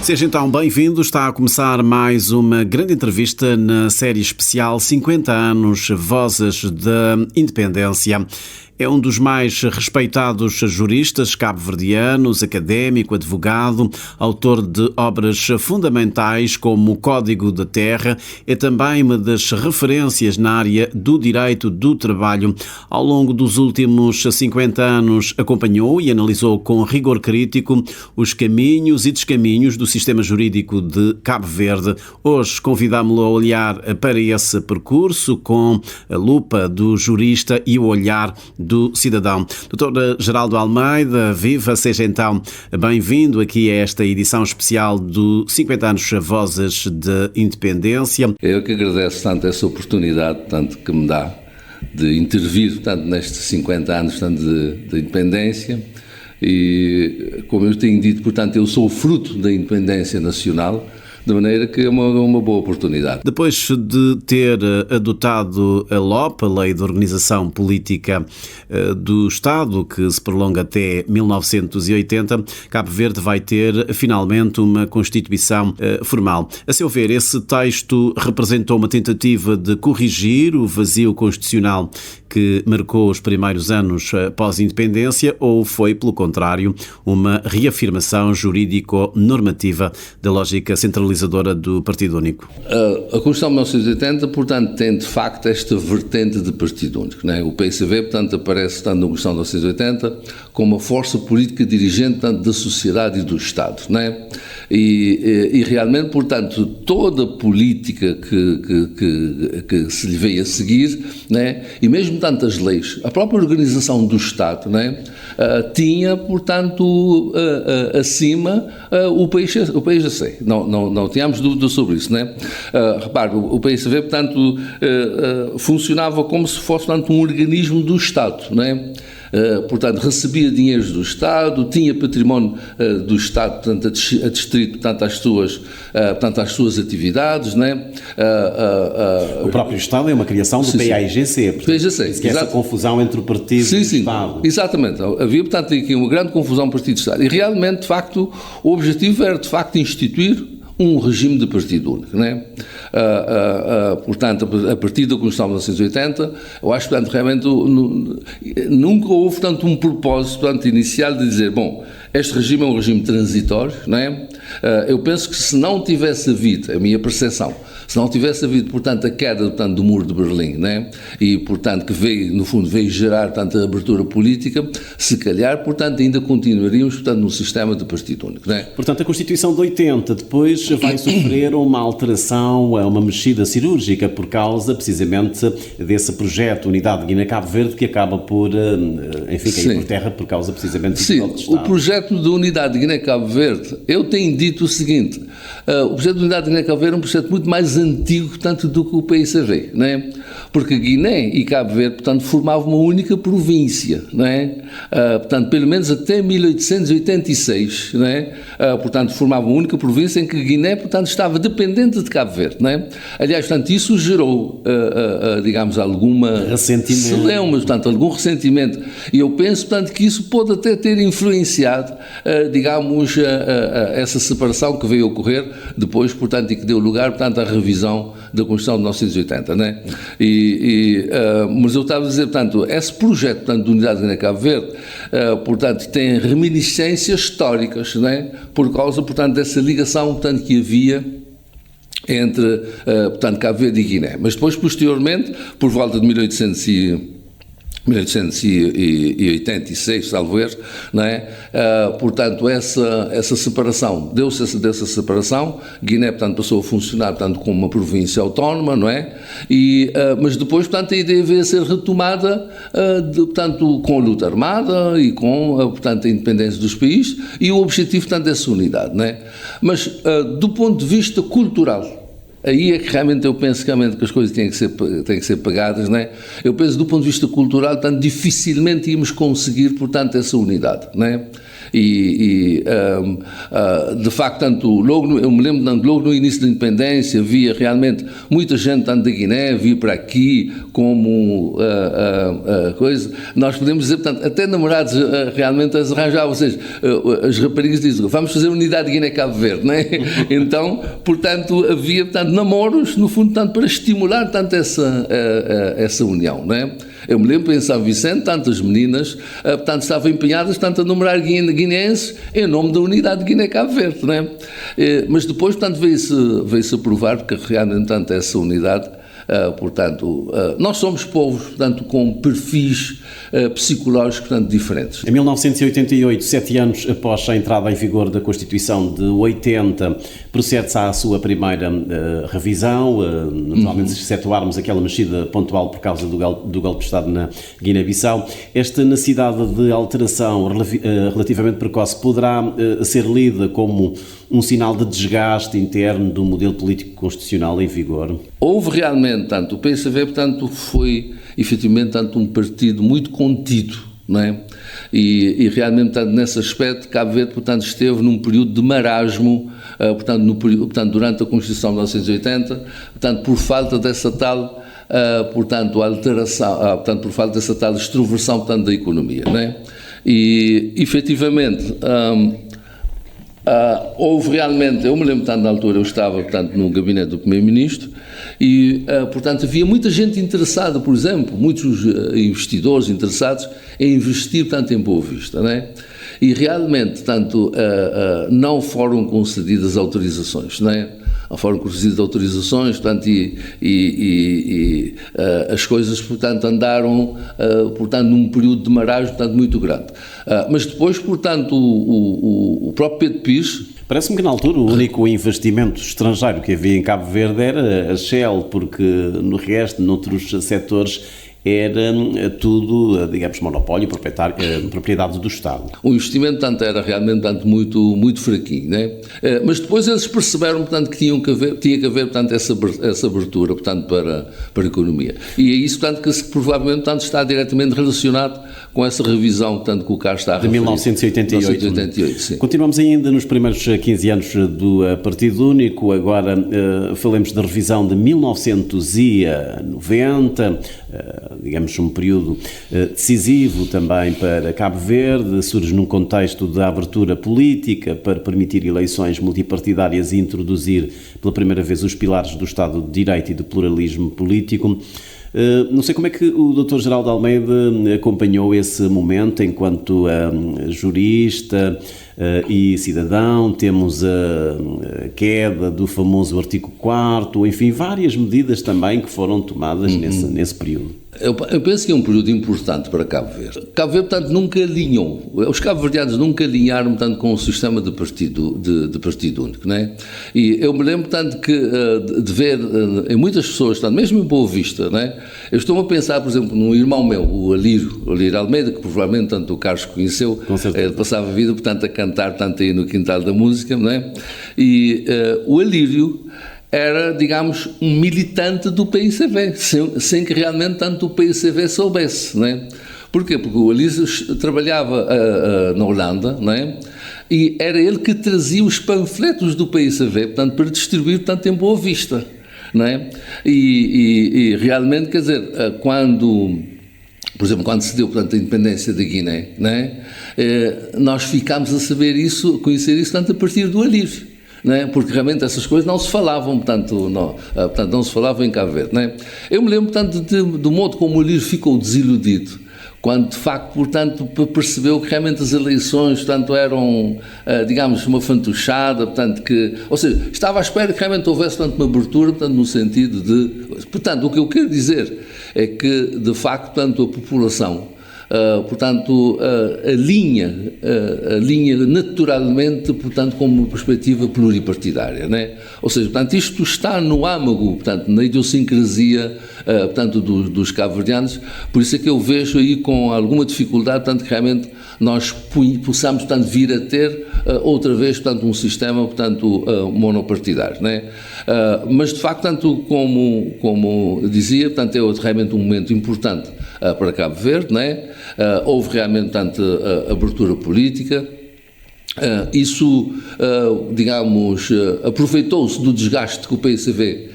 Seja então bem-vindo, está a começar mais uma grande entrevista na série especial 50 anos Vozes da Independência. É um dos mais respeitados juristas cabo-verdianos, académico, advogado, autor de obras fundamentais como o Código da Terra. É também uma das referências na área do direito do trabalho. Ao longo dos últimos 50 anos acompanhou e analisou com rigor crítico os caminhos e descaminhos do sistema jurídico de Cabo Verde. Hoje convidámo-lo a olhar para esse percurso com a lupa do jurista e o olhar do cidadão. Dr. Geraldo Almeida, viva, seja então bem-vindo aqui a esta edição especial do 50 anos Vozes de Independência. Eu que agradeço tanto essa oportunidade que me dá de intervir nestes 50 anos de independência e, como eu tenho dito, portanto, eu sou fruto da independência nacional, de maneira que é uma boa oportunidade. Depois de ter adotado a LOP, a Lei de Organização Política do Estado, que se prolonga até 1980, Cabo Verde vai ter finalmente uma Constituição formal. A seu ver, esse texto representou uma tentativa de corrigir o vazio constitucional que marcou os primeiros anos pós-independência, ou foi, pelo contrário, uma reafirmação jurídico-normativa da lógica centralizadora do Partido Único? A Constituição de 1980, portanto, tem de facto esta vertente de Partido Único, não é? O PCV, portanto, aparece na Constituição de 1980 como uma força política dirigente, portanto, da sociedade e do Estado, não é? E realmente, portanto, toda a política que se lhe veio a seguir, não é? E mesmo tanto as leis, a própria organização do Estado, não é? Tinha, portanto, acima o PIGC. Não tínhamos dúvida sobre isso, não é? Repare, o PIGC, portanto, funcionava como se fosse, portanto, um organismo do Estado, não é? Portanto, recebia dinheiros do Estado, tinha património do Estado, portanto, adstrito, portanto, às suas atividades, não é? O próprio Estado é uma criação do PAIGC, portanto, PAIGC, essa confusão entre o Partido e o Estado. Exatamente. Havia, portanto, aqui uma grande confusão Partido e Estado. E realmente, de facto, o objetivo era, de facto, instituir um regime de Partido Único, não é? Portanto, a partir da Constituição de 1980, eu acho que, portanto, realmente nunca houve, portanto, um propósito, portanto, inicial de dizer, bom, este regime é um regime transitório, não é? Eu penso que se não tivesse havido, a minha percepção, se não tivesse havido, portanto, a queda, portanto, do Muro de Berlim, não é? E, portanto, que veio, no fundo, veio gerar, portanto, a abertura política, se calhar, portanto, ainda continuaríamos, portanto, no sistema de Partido Único, não é? Portanto, a Constituição de 80 depois vai sofrer uma alteração, uma mexida cirúrgica por causa, precisamente, desse projeto Unidade de Guiné-Cabo Verde que acaba por, enfim, cair por terra por causa, precisamente, do golpe de Estado. O projeto de Unidade de Guiné-Cabo Verde, eu tenho dito o seguinte, o projeto de Unidade de Guiné-Cabo Verde é um projeto muito mais antigo, portanto, do que o PICV, não é? Porque Guiné e Cabo Verde, portanto, formavam uma única província, não é? Portanto, pelo menos até 1886, não é? Portanto, formavam uma única província em que Guiné, portanto, estava dependente de Cabo Verde, não é? Aliás, portanto, isso gerou, digamos, alguma celeuma, portanto, algum ressentimento. E eu penso, portanto, que isso pode até ter influenciado, digamos, essa separação que veio a ocorrer depois, portanto, e que deu lugar, portanto, à revisão da Constituição de 1980, não é? Mas eu estava a dizer, portanto, esse projeto, portanto, de Unidade de Guiné-Cabo Verde, portanto, tem reminiscências históricas, não é? Por causa, portanto, dessa ligação, portanto, que havia entre, portanto, Cabo Verde e Guiné. Mas depois, posteriormente, por volta de 1886, salvo erro, não é? Portanto, essa separação, deu-se essa separação, Guiné, portanto, passou a funcionar, portanto, como uma província autónoma, não é? Mas depois, portanto, a ideia veio a ser retomada, portanto, com a luta armada e com, portanto, a independência dos países e o objetivo, portanto, dessa unidade, não é? Mas, do ponto de vista cultural, aí é que realmente eu penso que as coisas têm que ser pagadas, não é? Eu penso, do ponto de vista cultural, portanto, dificilmente íamos conseguir, portanto, essa unidade, não é? De facto, tanto, eu me lembro, tanto, logo no início da independência, havia realmente muita gente, tanto da Guiné, vir para aqui como coisa. Nós podemos dizer, portanto, até namorados realmente as arranjavam, ou seja, as raparigas dizem, vamos fazer unidade de Guiné-Cabo Verde, não é? Então, portanto, havia, portanto, namoros, no fundo, tanto para estimular, tanto essa união, não é? Eu me lembro em São Vicente, tantas meninas, portanto, estavam empenhadas, tanto a namorar guineenses em nome da unidade de Guiné-Cabo Verde, não é? Mas depois, portanto, veio-se a provar que realmente, tanto essa unidade, portanto, nós somos povos, portanto, com perfis psicológicos, portanto, diferentes. Em 1988, 7 anos após a entrada em vigor da Constituição de 80, procede-se à sua primeira revisão, naturalmente, se excetuarmos aquela mexida pontual por causa do golpe de Estado na Guiné-Bissau. Esta necessidade de alteração relativamente precoce poderá ser lida como um sinal de desgaste interno do modelo político constitucional em vigor? Houve realmente, tanto o PCV, portanto, foi efetivamente tanto um partido muito contido, não é? E realmente, portanto, nesse aspecto, Cabo Verde, portanto, esteve num período de marasmo, portanto, durante a Constituição de 1980, portanto, por falta dessa tal, portanto, alteração, portanto, por falta dessa tal extroversão, portanto, da economia, não é? E, efetivamente, houve realmente, eu me lembro, portanto, na altura eu estava, portanto, no gabinete do Primeiro-Ministro e, portanto, havia muita gente interessada, por exemplo, muitos investidores interessados em investir, portanto, em Boa Vista, não é? E realmente, portanto, não foram concedidas autorizações, não é? Não foram concedidas autorizações, portanto, as coisas, portanto, andaram, portanto, num período de marasmo, portanto, muito grande. Mas depois, portanto, o próprio Pedro Pires... Parece-me que na altura o único investimento estrangeiro que havia em Cabo Verde era a Shell, porque no resto, noutros setores, era tudo, digamos, monopólio, propriedade do Estado. O investimento, portanto, era realmente, portanto, muito fraquinho, né? Mas depois eles perceberam, portanto, que tinha que haver, portanto, essa abertura, portanto, para a economia. E é isso, portanto, que provavelmente, portanto, está diretamente relacionado com essa revisão, portanto, que o Carlos está a referir. De 1988. Sim. Continuamos ainda nos primeiros 15 anos do Partido Único, agora falemos da revisão de 1990, digamos um período decisivo também para Cabo Verde, surge num contexto de abertura política para permitir eleições multipartidárias e introduzir pela primeira vez os pilares do Estado de Direito e do pluralismo político. Não sei como é que o Dr. Geraldo Almeida acompanhou esse momento enquanto jurista e cidadão. Temos a queda do famoso artigo 4º, enfim, várias medidas também que foram tomadas nesse período. Eu penso que é um período importante para Cabo Verde. Cabo Verde, portanto, nunca alinhou, os cabo-verdianos nunca alinharam, portanto, com o sistema de partido único, não é? E eu me lembro, portanto, de ver em muitas pessoas, portanto, mesmo em Boa Vista, não é? Eu estou-me a pensar, por exemplo, num irmão meu, o Alírio Almeida, que provavelmente, tanto o Carlos conheceu, passava a vida, portanto, a cantar, portanto, aí no quintal da música, não é? E o Alírio era, digamos, um militante do PICV, sem que realmente tanto o PICV soubesse, não é? Porquê? Porque o Alírio trabalhava na Holanda, não é? E era ele que trazia os panfletos do PICV, portanto, para distribuir, portanto, em Boa Vista, não é? E realmente, quer dizer, por exemplo, quando se deu, portanto, a independência da Guiné, não é? Nós ficámos a conhecer isso, portanto, a partir do Alírio. Não é? Porque realmente essas coisas não se falavam, portanto, não se falavam em Cabo Verde. Não é? Eu me lembro, portanto, do modo como o Alírio ficou desiludido, quando de facto, portanto, percebeu que realmente as eleições, portanto, eram, digamos, uma fantochada, portanto, ou seja, estava à espera que realmente houvesse, portanto, uma abertura, portanto, no sentido de... Portanto, o que eu quero dizer é que, de facto, portanto, a população... portanto, alinha naturalmente, portanto, com uma perspectiva pluripartidária, não é? Ou seja, portanto, isto está no âmago, portanto, na idiosincrasia, portanto, dos cabo-verdianos, por isso é que eu vejo aí com alguma dificuldade, portanto, que realmente nós possamos, portanto, vir a ter outra vez, portanto, um sistema, portanto, monopartidário, não é? Mas, de facto, tanto como dizia, portanto, é realmente um momento importante para Cabo Verde, não é? Houve realmente, portanto, abertura política, Isso, digamos, aproveitou-se do desgaste que o PSV,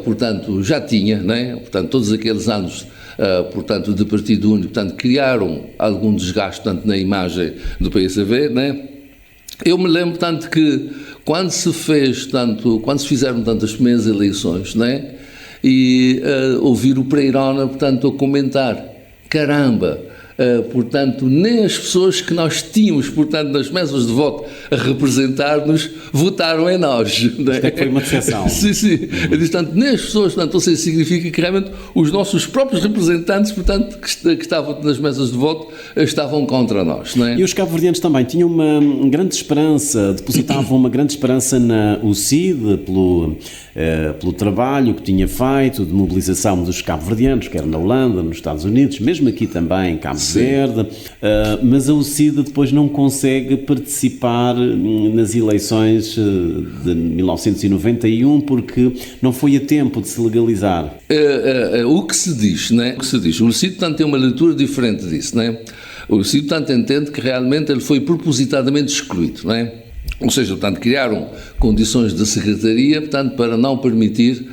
portanto, já tinha, né? Portanto, todos aqueles anos, portanto, de partido único, portanto, criaram algum desgaste, portanto, na imagem do PSV, né? Eu me lembro, portanto, que quando se fizeram, portanto, as primeiras eleições, né? E ouvir o Pereirona, portanto, a comentar, caramba, portanto, nem as pessoas que nós tínhamos, portanto, nas mesas de voto a representar-nos, votaram em nós. Isto é que foi uma decepção. Sim, sim. Portanto, nem as pessoas, portanto, ou seja, significa que realmente os nossos próprios representantes, portanto, que estavam nas mesas de voto, estavam contra nós. Não é? E os cabo-verdianos também tinham uma grande esperança, depositavam uma grande esperança na UCID, pelo trabalho que tinha feito de mobilização dos cabo-verdianos, quer na Holanda, nos Estados Unidos, mesmo aqui também em Cabo Verde, mas a UCID depois não consegue participar nas eleições de 1991 porque não foi a tempo de se legalizar. O que se diz, né? O que se diz. O UCID, portanto, tem uma leitura diferente disso, né? O UCID, portanto, entende que realmente ele foi propositadamente excluído, né? Ou seja, portanto, criaram condições de secretaria, portanto, para não permitir,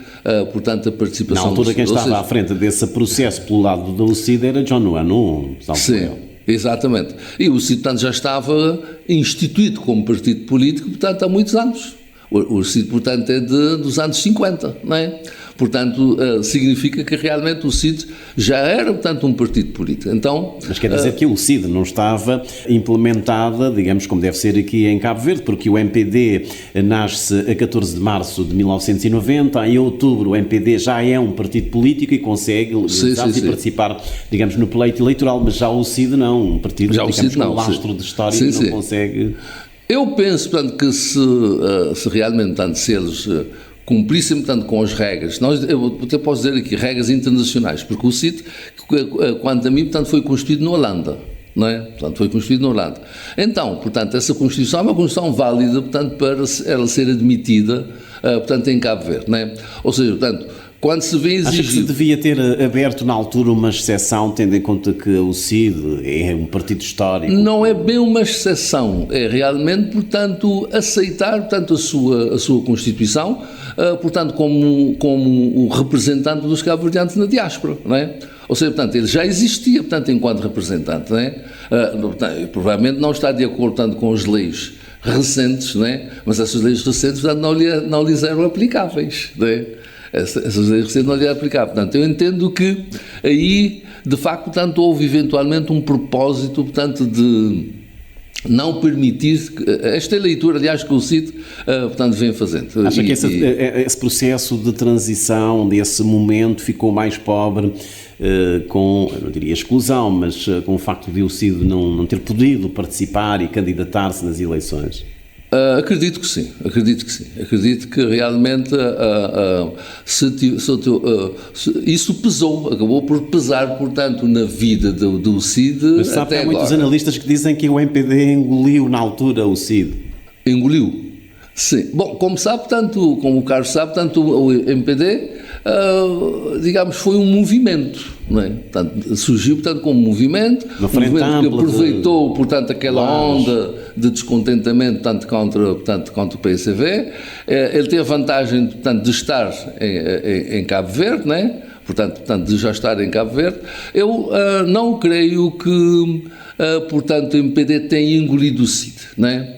portanto, a participação... Na altura, quem estava à frente desse processo pelo lado da UCID era John Nuano. Sim, exatamente. E o UCID, portanto, já estava instituído como partido político, portanto, há muitos anos. O UCID, portanto, é dos anos 50, não é? Portanto, significa que realmente o CID já era, portanto, um partido político. Então, mas quer dizer que o CID não estava implementada, digamos, como deve ser aqui em Cabo Verde, porque o MPD nasce a 14 de março de 1990, em outubro o MPD já é um partido político e consegue legalizar-se e participar, digamos, no pleito eleitoral, mas já o CID não, um partido, já digamos, com lastro de história não consegue... Eu penso, portanto, que se realmente, portanto, se eles cumprissem, portanto, com as regras, eu até posso dizer aqui, regras internacionais, porque o CID, quanto a mim, portanto, foi constituído na Holanda, não é? Portanto, foi constituído na Holanda. Então, portanto, essa Constituição é uma Constituição válida, portanto, para ela ser admitida, portanto, em Cabo Verde, não é? Ou seja, portanto, quando se vê exigir... Acha que se devia ter aberto na altura uma exceção, tendo em conta que o CID é um partido histórico? Não é bem uma exceção, é realmente, portanto, aceitar, portanto, a sua Constituição, portanto, como o representante dos cabo-verdianos na diáspora, não é? Ou seja, portanto, ele já existia, portanto, enquanto representante, não é? Provavelmente não está de acordo, portanto, com as leis recentes, não é? Mas essas leis recentes, portanto, não lhes eram aplicáveis, não é? Essas leis recentes não lhe aplicavam. Portanto, eu entendo que aí, de facto, portanto, houve eventualmente um propósito, portanto, de não permitir, esta leitura, aliás, que o CID, portanto, vem fazendo. Acha que esse processo de transição, desse momento, ficou mais pobre com, eu não diria exclusão, mas com o facto de o CID não ter podido participar e candidatar-se nas eleições? Acredito que sim. Acredito que realmente isso pesou, acabou por pesar, portanto, na vida do CID. Mas sabe até que há agora. Muitos analistas que dizem que o MPD engoliu na altura o CID. Engoliu? Sim. Bom, como sabe, portanto, como o Carlos sabe, portanto, o MPD, digamos, foi um movimento, não é? Portanto, surgiu, portanto, como um movimento que aproveitou, portanto, aquela onda de descontentamento, tanto contra o PSV. Ele tem a vantagem, portanto, de estar em Cabo Verde, não é? Portanto, de já estar em Cabo Verde. Eu não creio que, portanto, o MPD tenha engolido o CID, não é?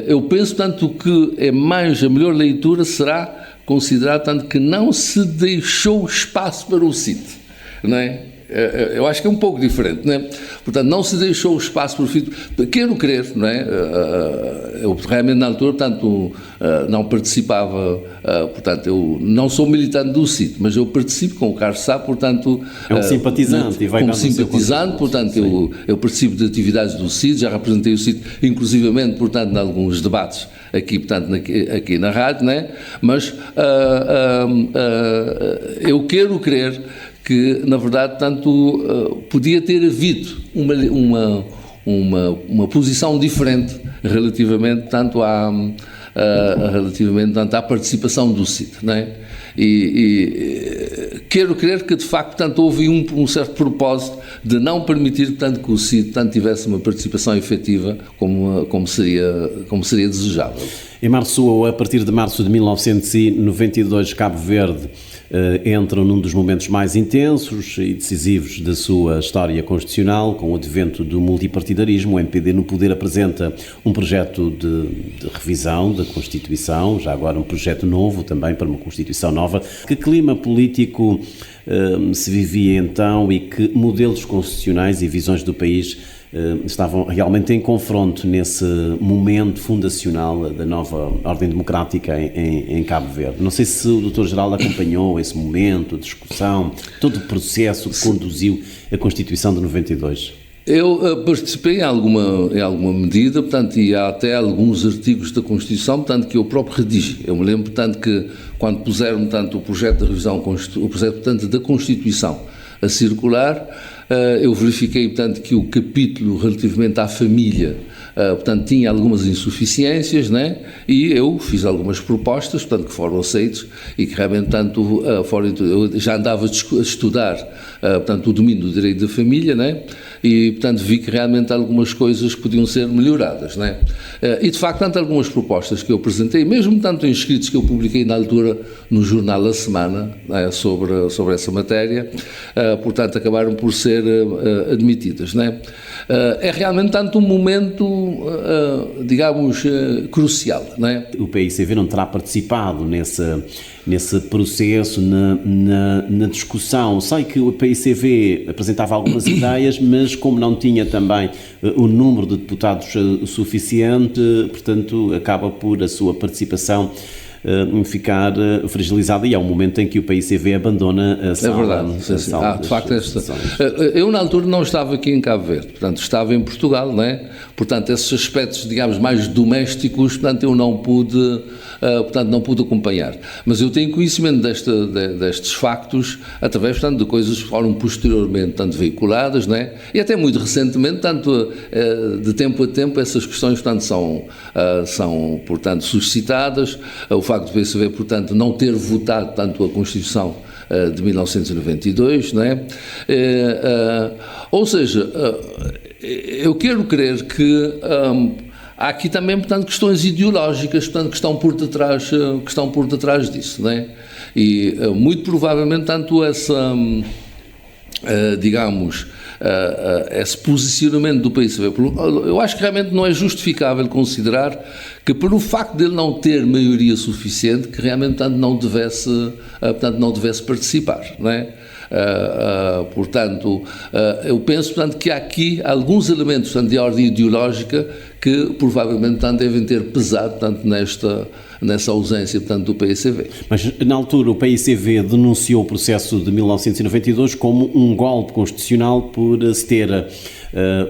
Eu penso, portanto, que a melhor leitura será considerar, tanto que não se deixou espaço para o CID, não é? Eu acho que é um pouco diferente, não é? Portanto, não se deixou espaço para o CID, quero crer, não é? Eu realmente na altura, portanto, não participava, portanto, eu não sou militante do CID, mas eu participo, com o Carlos sabe, portanto... É um simpatizante. Como simpatizante, portanto, eu participo de atividades do CID, já representei o CID, inclusivamente, portanto, em alguns debates aqui, portanto, aqui na rádio, não é? Mas eu quero crer que, na verdade, tanto podia ter havido uma posição diferente relativamente tanto relativamente, portanto, à participação do CID, não é? E quero crer que, de facto, portanto, houve um certo propósito de não permitir, portanto, que o CID, portanto, tivesse uma participação efetiva como seria desejável. Em março, a partir de março de 1992, Cabo Verde entra num dos momentos mais intensos e decisivos da sua história constitucional, com o advento do multipartidarismo. O MPD no poder apresenta um projeto de revisão da Constituição, já agora um projeto novo também para uma Constituição nova. Que clima político se vivia então e que modelos constitucionais e visões do país estavam realmente em confronto nesse momento fundacional da nova ordem democrática em Cabo Verde? Não sei se o Dr.-Geral acompanhou esse momento, a discussão, todo o processo que conduziu a Constituição de 92. Eu participei em alguma medida, portanto, e há até alguns artigos da Constituição, portanto, que eu próprio redigi. Eu me lembro, portanto, que quando puseram, portanto, o projeto de revisão, o projeto, portanto, da Constituição a circular, eu verifiquei, portanto, que o capítulo relativamente à família, portanto, tinha algumas insuficiências, né? E eu fiz algumas propostas, portanto, que foram aceitas e que realmente, portanto, eu já andava a estudar, portanto, o domínio do direito da família, né? E, portanto, vi que realmente algumas coisas podiam ser melhoradas, né? E, de facto, tanto algumas propostas que eu apresentei, mesmo tanto em escritos que eu publiquei na altura no jornal A Semana, né, sobre essa matéria, portanto, acabaram por ser admitidas, né? É realmente tanto um momento, digamos, crucial, né? O PICV não terá participado nesse processo, na discussão. Sei que o PICV apresentava algumas ideias, mas como não tinha também o número de deputados suficiente, portanto, acaba por a sua participação ficar fragilizada, e é um momento em que o PICV abandona a sala. É verdade, sim. De facto, eu na altura não estava aqui em Cabo Verde, portanto estava em Portugal, não é? Portanto, esses aspectos, digamos, mais domésticos, portanto, eu não pude acompanhar. Mas eu tenho conhecimento destes factos através, portanto, de coisas que foram posteriormente, portanto, veiculadas, não é? E até muito recentemente, portanto, de tempo a tempo, essas questões, portanto, são portanto, suscitadas. O facto do PCV, portanto, não ter votado, tanto a Constituição de 1992, não é? Ou seja, eu quero crer que há aqui também, portanto, questões ideológicas, portanto, que estão por detrás disso, não é? E muito provavelmente, tanto essa, digamos, esse posicionamento do PICV, eu acho que realmente não é justificável considerar que, pelo facto de ele não ter maioria suficiente, que realmente, portanto, não devesse participar, não é? Portanto, eu penso, portanto, que há aqui alguns elementos, portanto, de ordem ideológica que provavelmente, portanto, devem ter pesado, portanto, nessa ausência, portanto, do PICV. Mas, na altura, o PICV denunciou o processo de 1992 como um golpe constitucional por se ter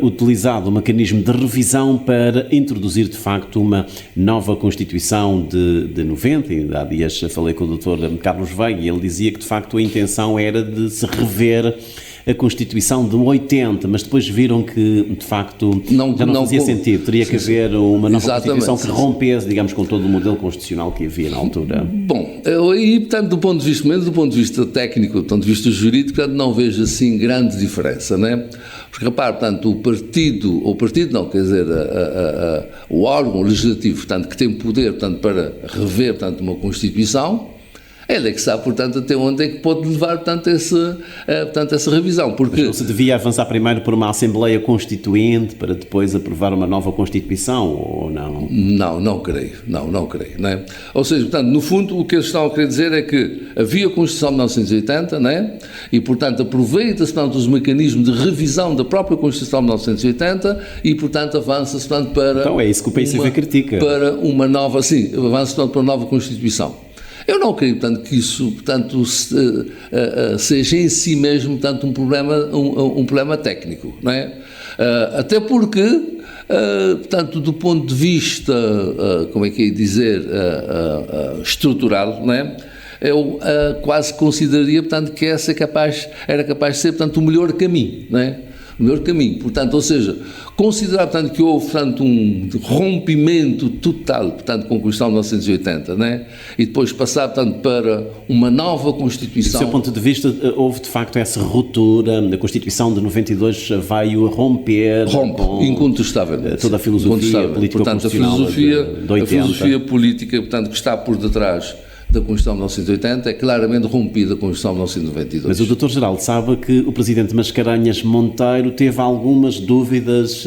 utilizado o mecanismo de revisão para introduzir, de facto, uma nova Constituição de 90. E há dias falei com o Dr. Carlos Veiga e ele dizia que, de facto, a intenção era de se rever a Constituição de 80, mas depois viram que, de facto, já não fazia sentido. Teria que haver uma nova Constituição que rompesse, digamos, com todo o modelo constitucional que havia na altura. Bom, e, portanto, do ponto de vista técnico, do ponto de vista jurídico, portanto, não vejo, assim, grande diferença, não é? Porque, repare, portanto, o órgão legislativo, portanto, que tem poder, portanto, para rever, portanto, uma Constituição, ele é que sabe, portanto, até onde é que pode levar, portanto, essa revisão. Porque... Mas não se devia avançar primeiro por uma Assembleia Constituinte para depois aprovar uma nova Constituição, ou não? Não creio. Não é? Ou seja, portanto, no fundo, o que eles estão a querer dizer é que havia a Constituição de 1980, não é? E, portanto, aproveita-se, portanto, os mecanismos de revisão da própria Constituição de 1980 e, portanto, avança-se, portanto, para... Então é isso que o PICV critica. Para uma nova, sim, avança-se, portanto, para uma nova Constituição. Eu não creio, portanto, que isso, portanto, seja em si mesmo, portanto, um problema técnico, não é? Até porque, portanto, do ponto de vista, estrutural, não é? Eu quase consideraria, portanto, que essa era capaz de ser, portanto, o melhor caminho, não é? o melhor caminho. Portanto, ou seja, considerar, portanto, que houve, portanto, um rompimento total, portanto, com a Constituição de 1980, né? E depois passar, portanto, para uma nova Constituição. Do seu ponto de vista, houve de facto essa ruptura, a Constituição de 92 veio a romper com incontestavelmente toda a filosofia política constitucional de 80. A filosofia política, portanto, que está por detrás da Constituição de 1980 é claramente rompida com a Constituição de 1992. Mas o Dr. Geraldo sabe que o Presidente Mascarenhas Monteiro teve algumas dúvidas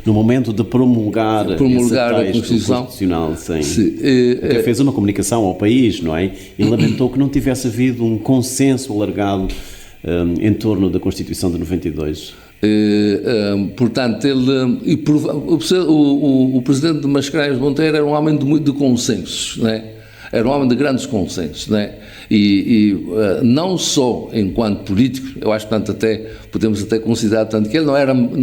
no momento de promulgar esse texto constitucional. Sim. Até fez uma comunicação ao país, não é? E lamentou que não tivesse havido um consenso alargado em torno da Constituição de 92. Portanto, o Presidente de Mascarenhas Monteiro era um homem de consensos, não é? Era um homem de grandes consensos, não é? E não só enquanto político, eu acho, portanto, podemos até considerar, portanto, que ele não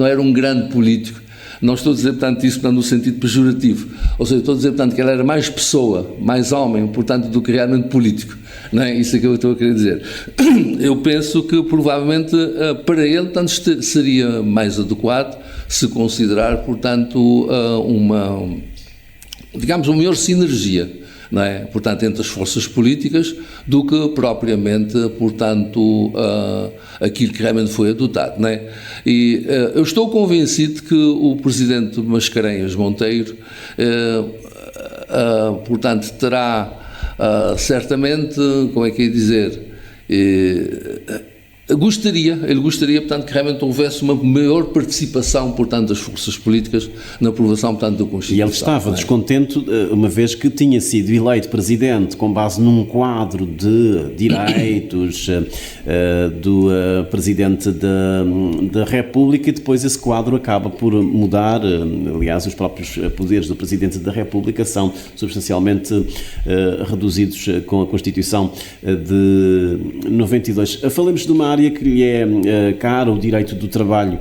era um grande político. Não estou a dizer, portanto, isso, portanto, no sentido pejorativo. Ou seja, estou a dizer, portanto, que ele era mais pessoa, mais homem, portanto, do que realmente político. Não é? Isso é que eu estou a querer dizer. Eu penso que, provavelmente, para ele, portanto, seria mais adequado se considerar, portanto, uma maior sinergia, não é? Portanto, entre as forças políticas, do que propriamente, portanto, aquilo que realmente foi adotado, não é? E eu estou convencido que o Presidente Mascarenhas Monteiro, portanto, terá certamente, como é que é dizer, ele gostaria, portanto, que realmente houvesse uma maior participação, portanto, das forças políticas na aprovação, portanto, da Constituição. E ele estava descontente, uma vez que tinha sido eleito Presidente com base num quadro de direitos do Presidente da República, e depois esse quadro acaba por mudar. Aliás, os próprios poderes do Presidente da República são substancialmente reduzidos com a Constituição de 92. Falemos de uma área que lhe é cara, o direito do trabalho.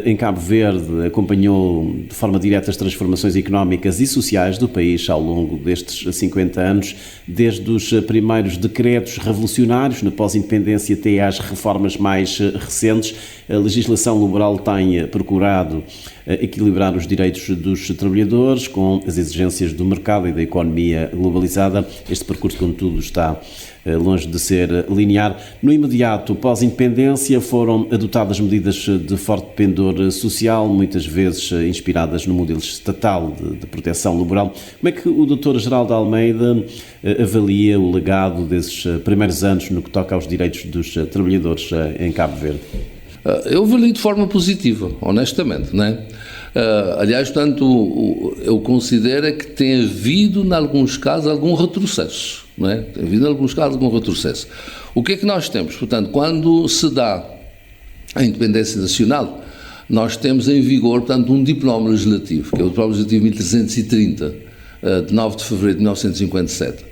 Em Cabo Verde acompanhou de forma direta as transformações económicas e sociais do país ao longo destes 50 anos, desde os primeiros decretos revolucionários na pós-independência até às reformas mais recentes. A legislação laboral tem procurado equilibrar os direitos dos trabalhadores com as exigências do mercado e da economia globalizada. Este percurso, contudo, está longe de ser linear. No imediato, pós-independência, foram adotadas medidas de forte pendor social, muitas vezes inspiradas no modelo estatal de proteção laboral. Como é que o Dr. Geraldo Almeida avalia o legado desses primeiros anos no que toca aos direitos dos trabalhadores em Cabo Verde? Eu avalio de forma positiva, honestamente, não é? Aliás, portanto, eu considero que tem havido, em alguns casos, algum retrocesso, não é? Tem havido, em alguns casos, algum retrocesso. O que é que nós temos? Portanto, quando se dá a independência nacional, nós temos em vigor, portanto, um diploma legislativo, que é o diploma legislativo 1330, de 9 de fevereiro de 1957.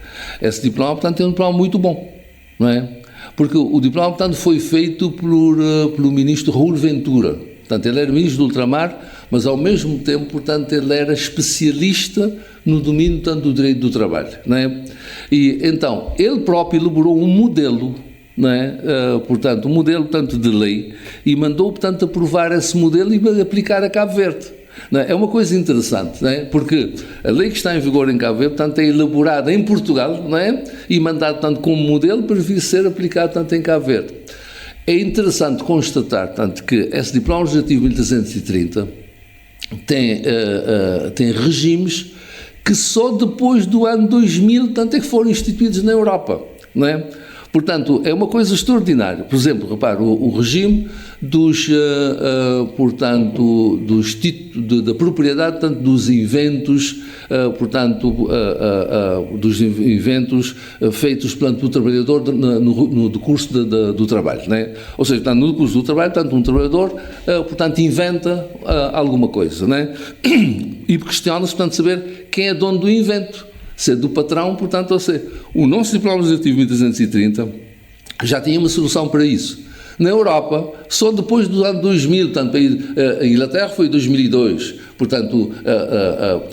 Esse diploma, portanto, é um diploma muito bom, não é? Porque o diploma, portanto, foi feito pelo ministro Raul Ventura. Portanto, ele era ministro do ultramar, mas ao mesmo tempo, portanto, ele era especialista no domínio, portanto, do direito do trabalho, não é? E então, ele próprio elaborou um modelo, não é? Portanto, um modelo, portanto, de lei, e mandou, portanto, aprovar esse modelo e aplicar a Cabo Verde. Não é? É uma coisa interessante, não é? Porque a lei que está em vigor em Cabo Verde, portanto, é elaborada em Portugal, não é? E mandada, portanto, como modelo para vir ser aplicado, portanto, em Cabo Verde. É interessante constatar, portanto, que esse diploma legislativo 1330 tem regimes que só depois do ano 2000, portanto, é que foram instituídos na Europa, não é? Portanto, é uma coisa extraordinária. Por exemplo, repare, o regime da propriedade, portanto, dos inventos, dos inventos feitos, portanto, pelo trabalhador no decurso do trabalho, não é? Ou seja, portanto, no decurso do trabalho, portanto, um trabalhador, portanto, inventa alguma coisa, não é? E questiona-se, portanto, saber quem é dono do invento. Se é do patrão, portanto, ou seja, o nosso diploma legislativo 1330 já tinha uma solução para isso. Na Europa, só depois do ano 2000, portanto, a Inglaterra foi 2002, portanto,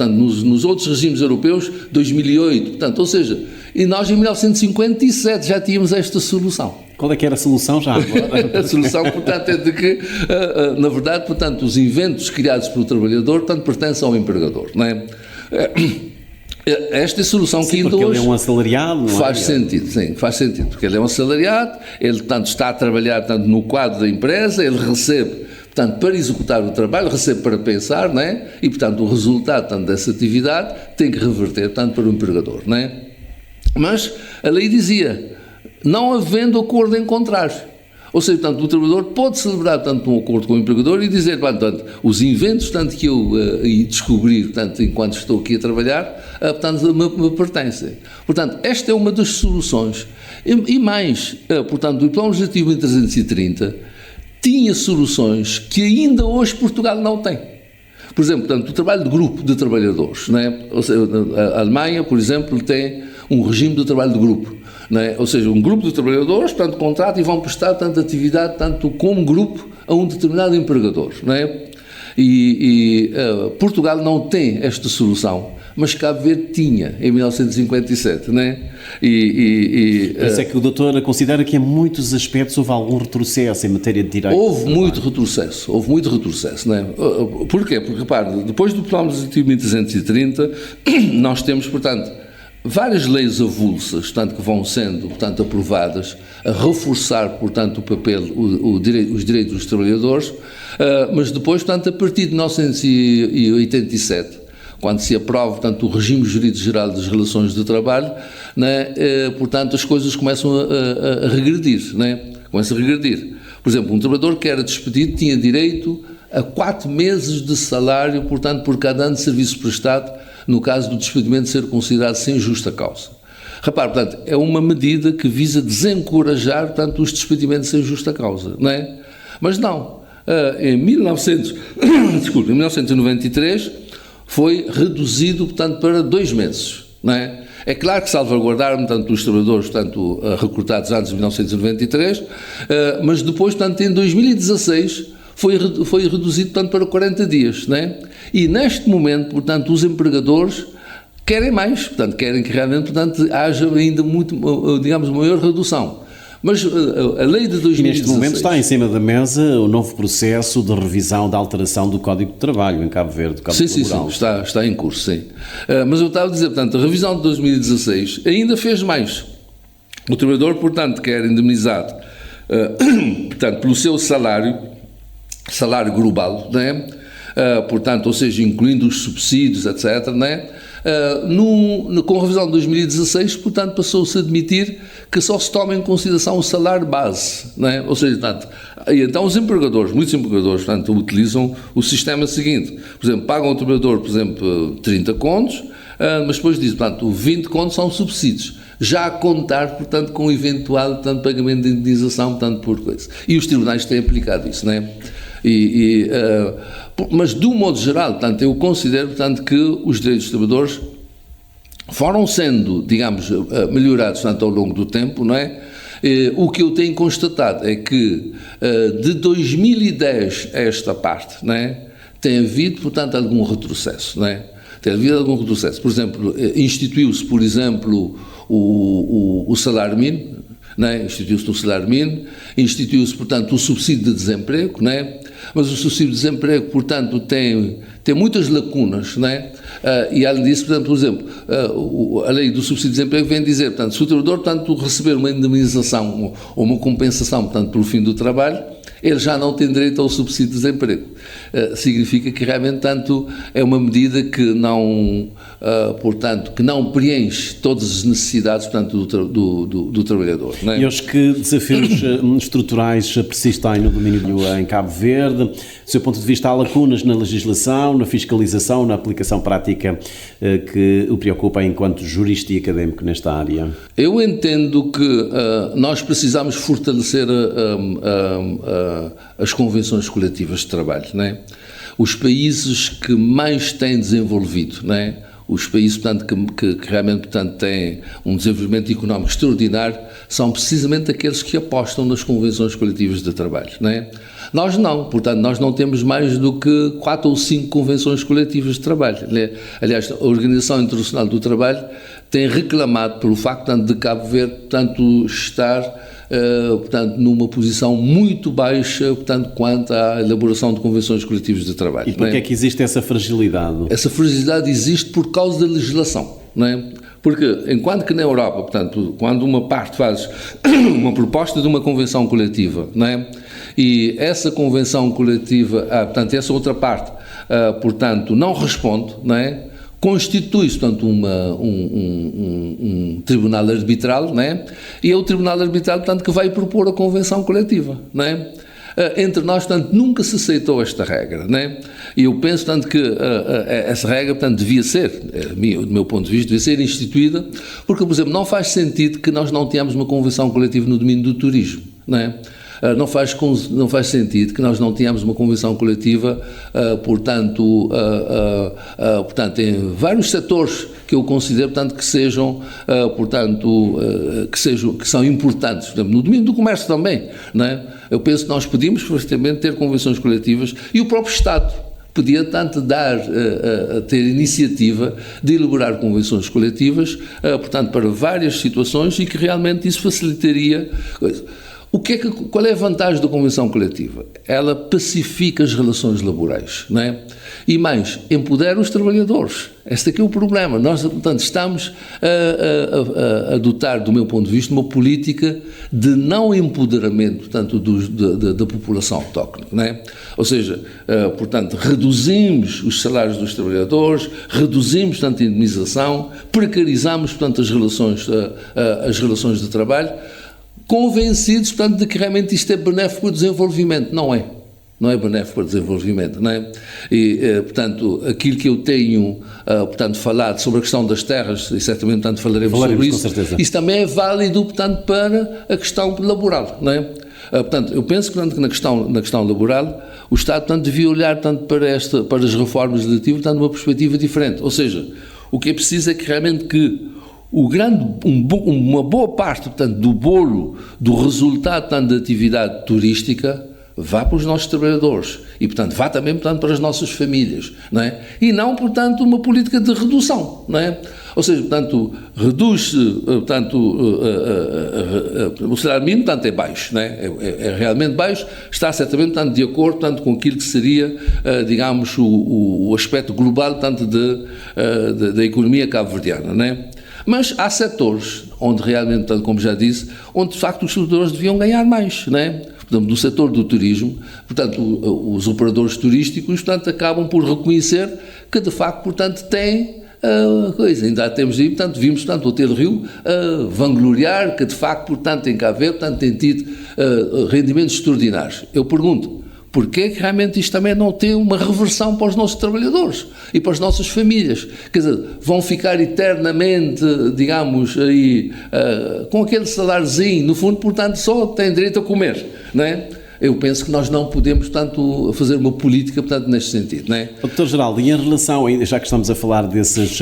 nos outros regimes europeus, 2008, portanto, ou seja, e nós em 1957 já tínhamos esta solução. Qual é que era a solução já agora? A solução, portanto, é de que, na verdade, portanto, os inventos criados pelo trabalhador, portanto, pertencem ao empregador, não é? Esta é a solução que ainda porque hoje... ele é um assalariado, não é? Faz sentido, sim, faz sentido, porque ele é um assalariado, ele, portanto, está a trabalhar, portanto, no quadro da empresa, ele recebe, portanto, para executar o trabalho, recebe para pensar, não é? E, portanto, o resultado, portanto, dessa atividade tem que reverter, portanto, para o empregador, não é? Mas a lei dizia, não havendo acordo em contrário. Ou seja, portanto, o trabalhador pode celebrar, portanto, um acordo com o empregador e dizer, portanto, os inventos, portanto, que eu descobri, portanto, enquanto estou aqui a trabalhar, portanto, me pertencem. Portanto, esta é uma das soluções. E mais, portanto, o Plano Legislativo 1330 tinha soluções que ainda hoje Portugal não tem. Por exemplo, portanto, o trabalho de grupo de trabalhadores, não é? Ou seja, a Alemanha, por exemplo, tem um regime de trabalho de grupo. Não é? Ou seja, um grupo de trabalhadores, portanto, contratam e vão prestar tanta atividade, tanto como grupo, a um determinado empregador. Não é? Portugal não tem esta solução, mas Cabo Verde tinha, em 1957. Não é? Isso é que o doutor considera que em muitos aspectos houve algum retrocesso em matéria de direito? Houve muito retrocesso. Não é? Porquê? Porque, repare, depois do Plano Legislativo 1330, nós temos, portanto, várias leis avulsas, portanto, que vão sendo, portanto, aprovadas a reforçar, portanto, o papel, os direitos dos trabalhadores, mas depois, portanto, a partir de 1987, quando se aprova, portanto, o regime jurídico geral das relações de trabalho, né, portanto, as coisas começam a regredir, né? Começam a regredir. Por exemplo, um trabalhador que era despedido tinha direito a 4 meses de salário, portanto, por cada ano de serviço prestado, no caso do despedimento ser considerado sem justa causa. Repare, portanto, é uma medida que visa desencorajar, portanto, os despedimentos sem justa causa, não é? Mas não. Em 1993 foi reduzido, portanto, para 2 meses, não é? É claro que salvaguardaram, portanto, os trabalhadores, portanto, recrutados antes de 1993, mas depois, portanto, em 2016 foi reduzido, portanto, para 40 dias, não é? E neste momento, portanto, os empregadores querem mais, portanto, querem que realmente, portanto, haja ainda muito, digamos, maior redução. Mas a lei de 2016... E neste momento está em cima da mesa o novo processo de revisão da alteração do Código de Trabalho em Cabo Verde, do Código Laboral. Sim, está em curso, sim. Mas eu estava a dizer, portanto, a revisão de 2016 ainda fez mais. O trabalhador, portanto, quer indemnizado, portanto, pelo seu salário global, não é? Portanto, ou seja, incluindo os subsídios, etc., não é? Com a revisão de 2016, portanto, passou-se a admitir que só se toma em consideração o salário base, não é? Ou seja, portanto, então os empregadores, muitos empregadores, portanto, utilizam o sistema seguinte, por exemplo, pagam ao trabalhador, por exemplo, 30 contos, mas depois diz, portanto, 20 contos são subsídios, já a contar, portanto, com o eventual, portanto, pagamento de indenização, portanto, por coisa. E os tribunais têm aplicado isso, não é? Mas, de um modo geral, portanto, eu considero, portanto, que os direitos dos trabalhadores foram sendo, digamos, melhorados, portanto, ao longo do tempo, não é? O que eu tenho constatado é que, de 2010 a esta parte, não é? Tem havido, portanto, algum retrocesso, não é? Tem havido algum retrocesso. Por exemplo, instituiu-se, por exemplo, o salário mínimo, não é? Instituiu-se o salário mínimo, instituiu-se, portanto, o subsídio de desemprego, não é? Mas o subsídio de desemprego, portanto, tem muitas lacunas, não é? E além disso, portanto, por exemplo, a lei do subsídio de desemprego vem dizer, portanto, se o trabalhador, portanto, receber uma indemnização ou uma compensação, portanto, pelo fim do trabalho, ele já não tem direito ao subsídio de desemprego. Significa que realmente, tanto, é uma medida que não, portanto, que não preenche todas as necessidades, portanto, do trabalhador. Não é? E hoje que desafios estruturais persistem no domínio em Cabo Verde? Do seu ponto de vista, há lacunas na legislação, na fiscalização, na aplicação prática que o preocupa enquanto jurista e académico nesta área? Eu entendo que nós precisamos fortalecer as convenções coletivas de trabalho, não é? Os países que mais têm desenvolvido, não é? Os países, portanto, que realmente, portanto, têm um desenvolvimento económico extraordinário são precisamente aqueles que apostam nas convenções coletivas de trabalho, não é? Nós não, portanto, nós não temos mais do que 4 ou 5 convenções coletivas de trabalho. Aliás, a Organização Internacional do Trabalho tem reclamado pelo facto, portanto, de Cabo Verde, portanto, estar portanto, numa posição muito baixa, portanto, quanto à elaboração de convenções coletivas de trabalho. E porquê é que existe essa fragilidade? Essa fragilidade existe por causa da legislação, não é? Porque, enquanto que na Europa, portanto, quando uma parte faz uma proposta de uma convenção coletiva, não é? E essa convenção coletiva, portanto, essa outra parte, portanto, não responde, não é? Constitui-se, portanto, um tribunal arbitral, não é? E é o tribunal arbitral, portanto, que vai propor a convenção coletiva, não é? Entre nós, portanto, nunca se aceitou esta regra, não é? E eu penso, portanto, que essa regra, portanto, devia ser, do meu ponto de vista, devia ser instituída, porque, por exemplo, não faz sentido que nós não tenhamos uma convenção coletiva no domínio do turismo, não é? Não faz sentido que nós não tenhamos uma convenção coletiva, portanto, em vários setores que eu considero, portanto, que sejam, que são importantes. Por exemplo, no domínio do comércio também, não é? Eu penso que nós podíamos perfeitamente ter convenções coletivas e o próprio Estado podia tanto ter iniciativa de elaborar convenções coletivas, portanto, para várias situações e que realmente isso facilitaria coisa. Qual é a vantagem da convenção coletiva? Ela pacifica as relações laborais, não é? E mais, empodera os trabalhadores. Este aqui é o problema. Nós, portanto, estamos a adotar, do meu ponto de vista, uma política de não empoderamento, portanto, da população autóctone, não é? Ou seja, portanto, reduzimos os salários dos trabalhadores, reduzimos, portanto, a indemnização, precarizamos, portanto, as relações de trabalho, convencidos, portanto, de que realmente isto é benéfico para o desenvolvimento. Não é. Não é benéfico para o desenvolvimento, não é? E, portanto, aquilo que eu tenho, portanto, falado sobre a questão das terras, e certamente, portanto, falaremos sobre isso, isso também é válido, portanto, para a questão laboral, não é? Portanto, eu penso, portanto, que na questão laboral, o Estado, portanto, devia olhar, portanto, para as reformas legislativas, portanto, numa perspectiva diferente. Ou seja, o que é preciso é que realmente uma boa parte, portanto, do bolo, do resultado, portanto, da atividade turística, vá para os nossos trabalhadores e, portanto, vá também, portanto, para as nossas famílias, não é? E não, portanto, uma política de redução, não é? Ou seja, portanto, reduz-se, portanto, o salário mínimo, portanto, é baixo, não é? É realmente baixo, está certamente, portanto, de acordo, portanto, com aquilo que seria, digamos, o aspecto global, portanto, da economia cabo-verdiana, não é? Mas há setores onde realmente, portanto, como já disse, onde de facto os trabalhadores deviam ganhar mais, não é? Portanto, no setor do turismo, portanto, os operadores turísticos, portanto, acabam por reconhecer que de facto, portanto, têm coisa. Ainda há tempos aí, portanto, vimos, portanto, o Hotel do Rio vangloriar que de facto, portanto, em Cabo Verde, portanto, tem tido rendimentos extraordinários. Eu pergunto, porquê é que realmente isto também não tem uma reversão para os nossos trabalhadores e para as nossas famílias? Quer dizer, vão ficar eternamente, digamos, aí, com aquele saláriozinho, no fundo, portanto, só têm direito a comer, não é? Eu penso que nós não podemos, portanto, fazer uma política, portanto, neste sentido, não é? Dr. Geraldo, e em relação, já que estamos a falar desses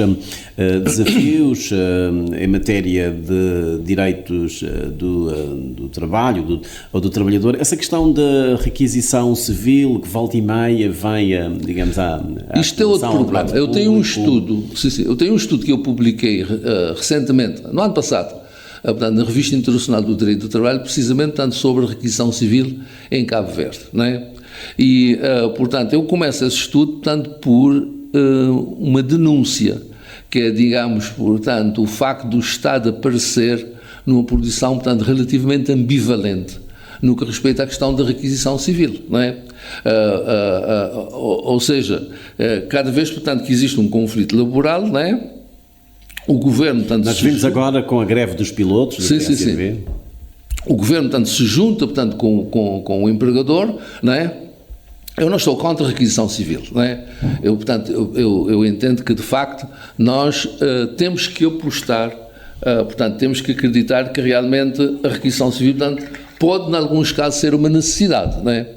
desafios em matéria de direitos do trabalho ou do trabalhador, essa questão da requisição civil que volta e meia vem, digamos, isto é outro problema. Eu tenho um estudo que eu publiquei recentemente, no ano passado, portanto, na Revista Internacional do Direito do Trabalho, precisamente, portanto, sobre a requisição civil em Cabo Verde, não é? E, portanto, eu começo esse estudo, portanto, por uma denúncia, que é, digamos, portanto, o facto do Estado aparecer numa posição, portanto, relativamente ambivalente no que respeita à questão da requisição civil, não é? Ou seja, cada vez, portanto, que existe um conflito laboral, não é? O Governo, portanto... Nós vimos agora com a greve dos pilotos do PSV. O Governo, portanto, se junta, portanto, com o empregador, não é? Eu não estou contra a requisição civil, não é? Eu entendo que, de facto, nós temos que apostar, portanto, temos que acreditar que realmente a requisição civil, portanto, pode, em alguns casos, ser uma necessidade, não é?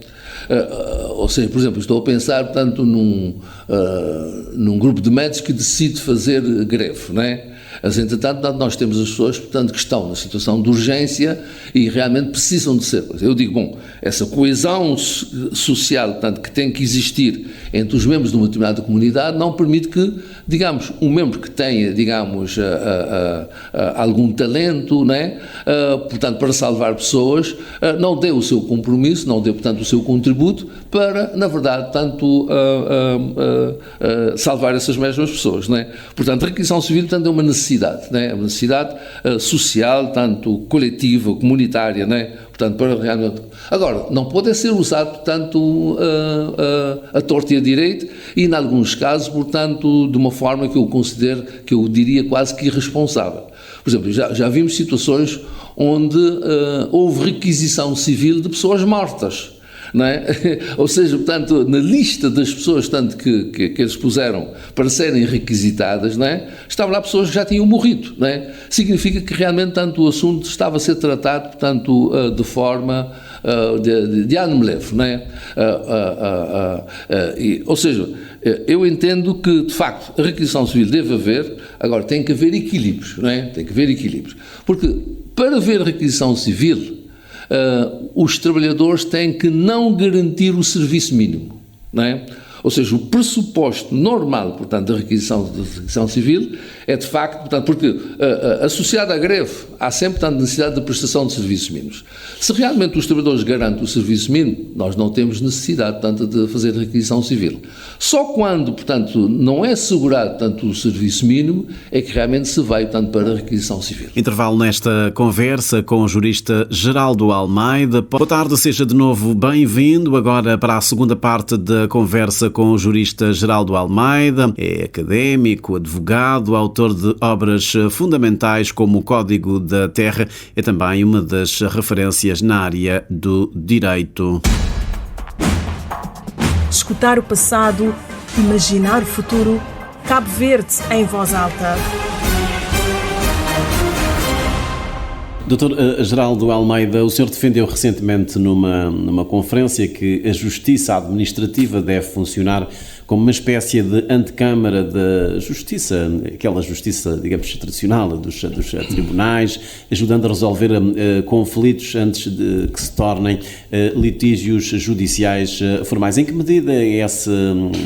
Ou seja, por exemplo, estou a pensar, portanto, num grupo de médicos que decide fazer greve, não é? Mas, entretanto, nós temos as pessoas, portanto, que estão na situação de urgência e realmente precisam de ser. Eu digo, bom, essa coesão social, portanto, que tem que existir entre os membros de uma determinada comunidade não permite que, digamos, um membro que tenha, digamos, algum talento, né, portanto, para salvar pessoas, não dê o seu compromisso, não dê, portanto, o seu contributo para, na verdade, tanto salvar essas mesmas pessoas, né? Portanto, a requisição civil, portanto, é uma necessidade, né? É uma necessidade social, tanto coletiva, comunitária, né? Portanto, para realmente... Agora, não pode ser usado, portanto, a torto e a direito e, em alguns casos, portanto, de uma forma que eu considero, que eu diria quase que irresponsável. Por exemplo, já vimos situações onde houve requisição civil de pessoas mortas. Não é? Ou seja, portanto, na lista das pessoas, tanto que eles puseram para serem requisitadas, não é? Estavam lá pessoas que já tinham morrido, não é? Significa que realmente tanto o assunto estava a ser tratado, portanto, de forma de ânimo leve, não é? Ou seja, eu entendo que, de facto, a requisição civil deve haver, agora tem que haver equilíbrios, não é? Tem que haver equilíbrios. Porque para haver requisição civil, os trabalhadores têm que não garantir o serviço mínimo, não é? Ou seja, o pressuposto normal, portanto, da requisição civil é, de facto, portanto, porque associado à greve há sempre, portanto, necessidade de prestação de serviços mínimos. Se realmente os trabalhadores garantem o serviço mínimo, nós não temos necessidade, portanto, de fazer requisição civil. Só quando, portanto, não é assegurado, portanto, o serviço mínimo, é que realmente se vai, portanto, para a requisição civil. Intervalo nesta conversa com o jurista Geraldo Almeida. Boa tarde, seja de novo bem-vindo agora para a segunda parte da conversa com o jurista Geraldo Almeida. É académico, advogado, autor de obras fundamentais como o Código da Terra, é também uma das referências na área do direito. Escutar o passado, imaginar o futuro. Cabo Verde em voz alta. Dr. Geraldo Almeida, o senhor defendeu recentemente numa conferência que a justiça administrativa deve funcionar como uma espécie de antecâmara da justiça, aquela justiça, digamos, tradicional dos tribunais, ajudando a resolver conflitos antes de que se tornem litígios judiciais formais. Em que medida essa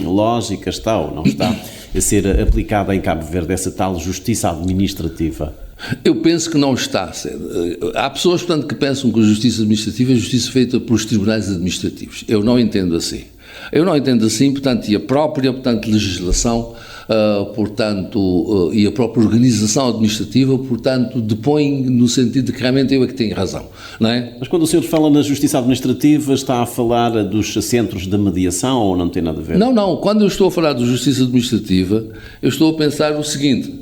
lógica está ou não está a ser aplicada em Cabo Verde, essa tal justiça administrativa? Eu penso que não está a ser. Há pessoas, portanto, que pensam que a justiça administrativa é justiça feita pelos tribunais administrativos. Eu não entendo assim. Portanto, e a própria, portanto, legislação, portanto, e a própria organização administrativa, portanto, depõe no sentido de que realmente eu é que tenho razão, não é? Mas quando o senhor fala na justiça administrativa, está a falar dos centros de mediação ou não tem nada a ver? Não. Quando eu estou a falar de justiça administrativa, eu estou a pensar o seguinte: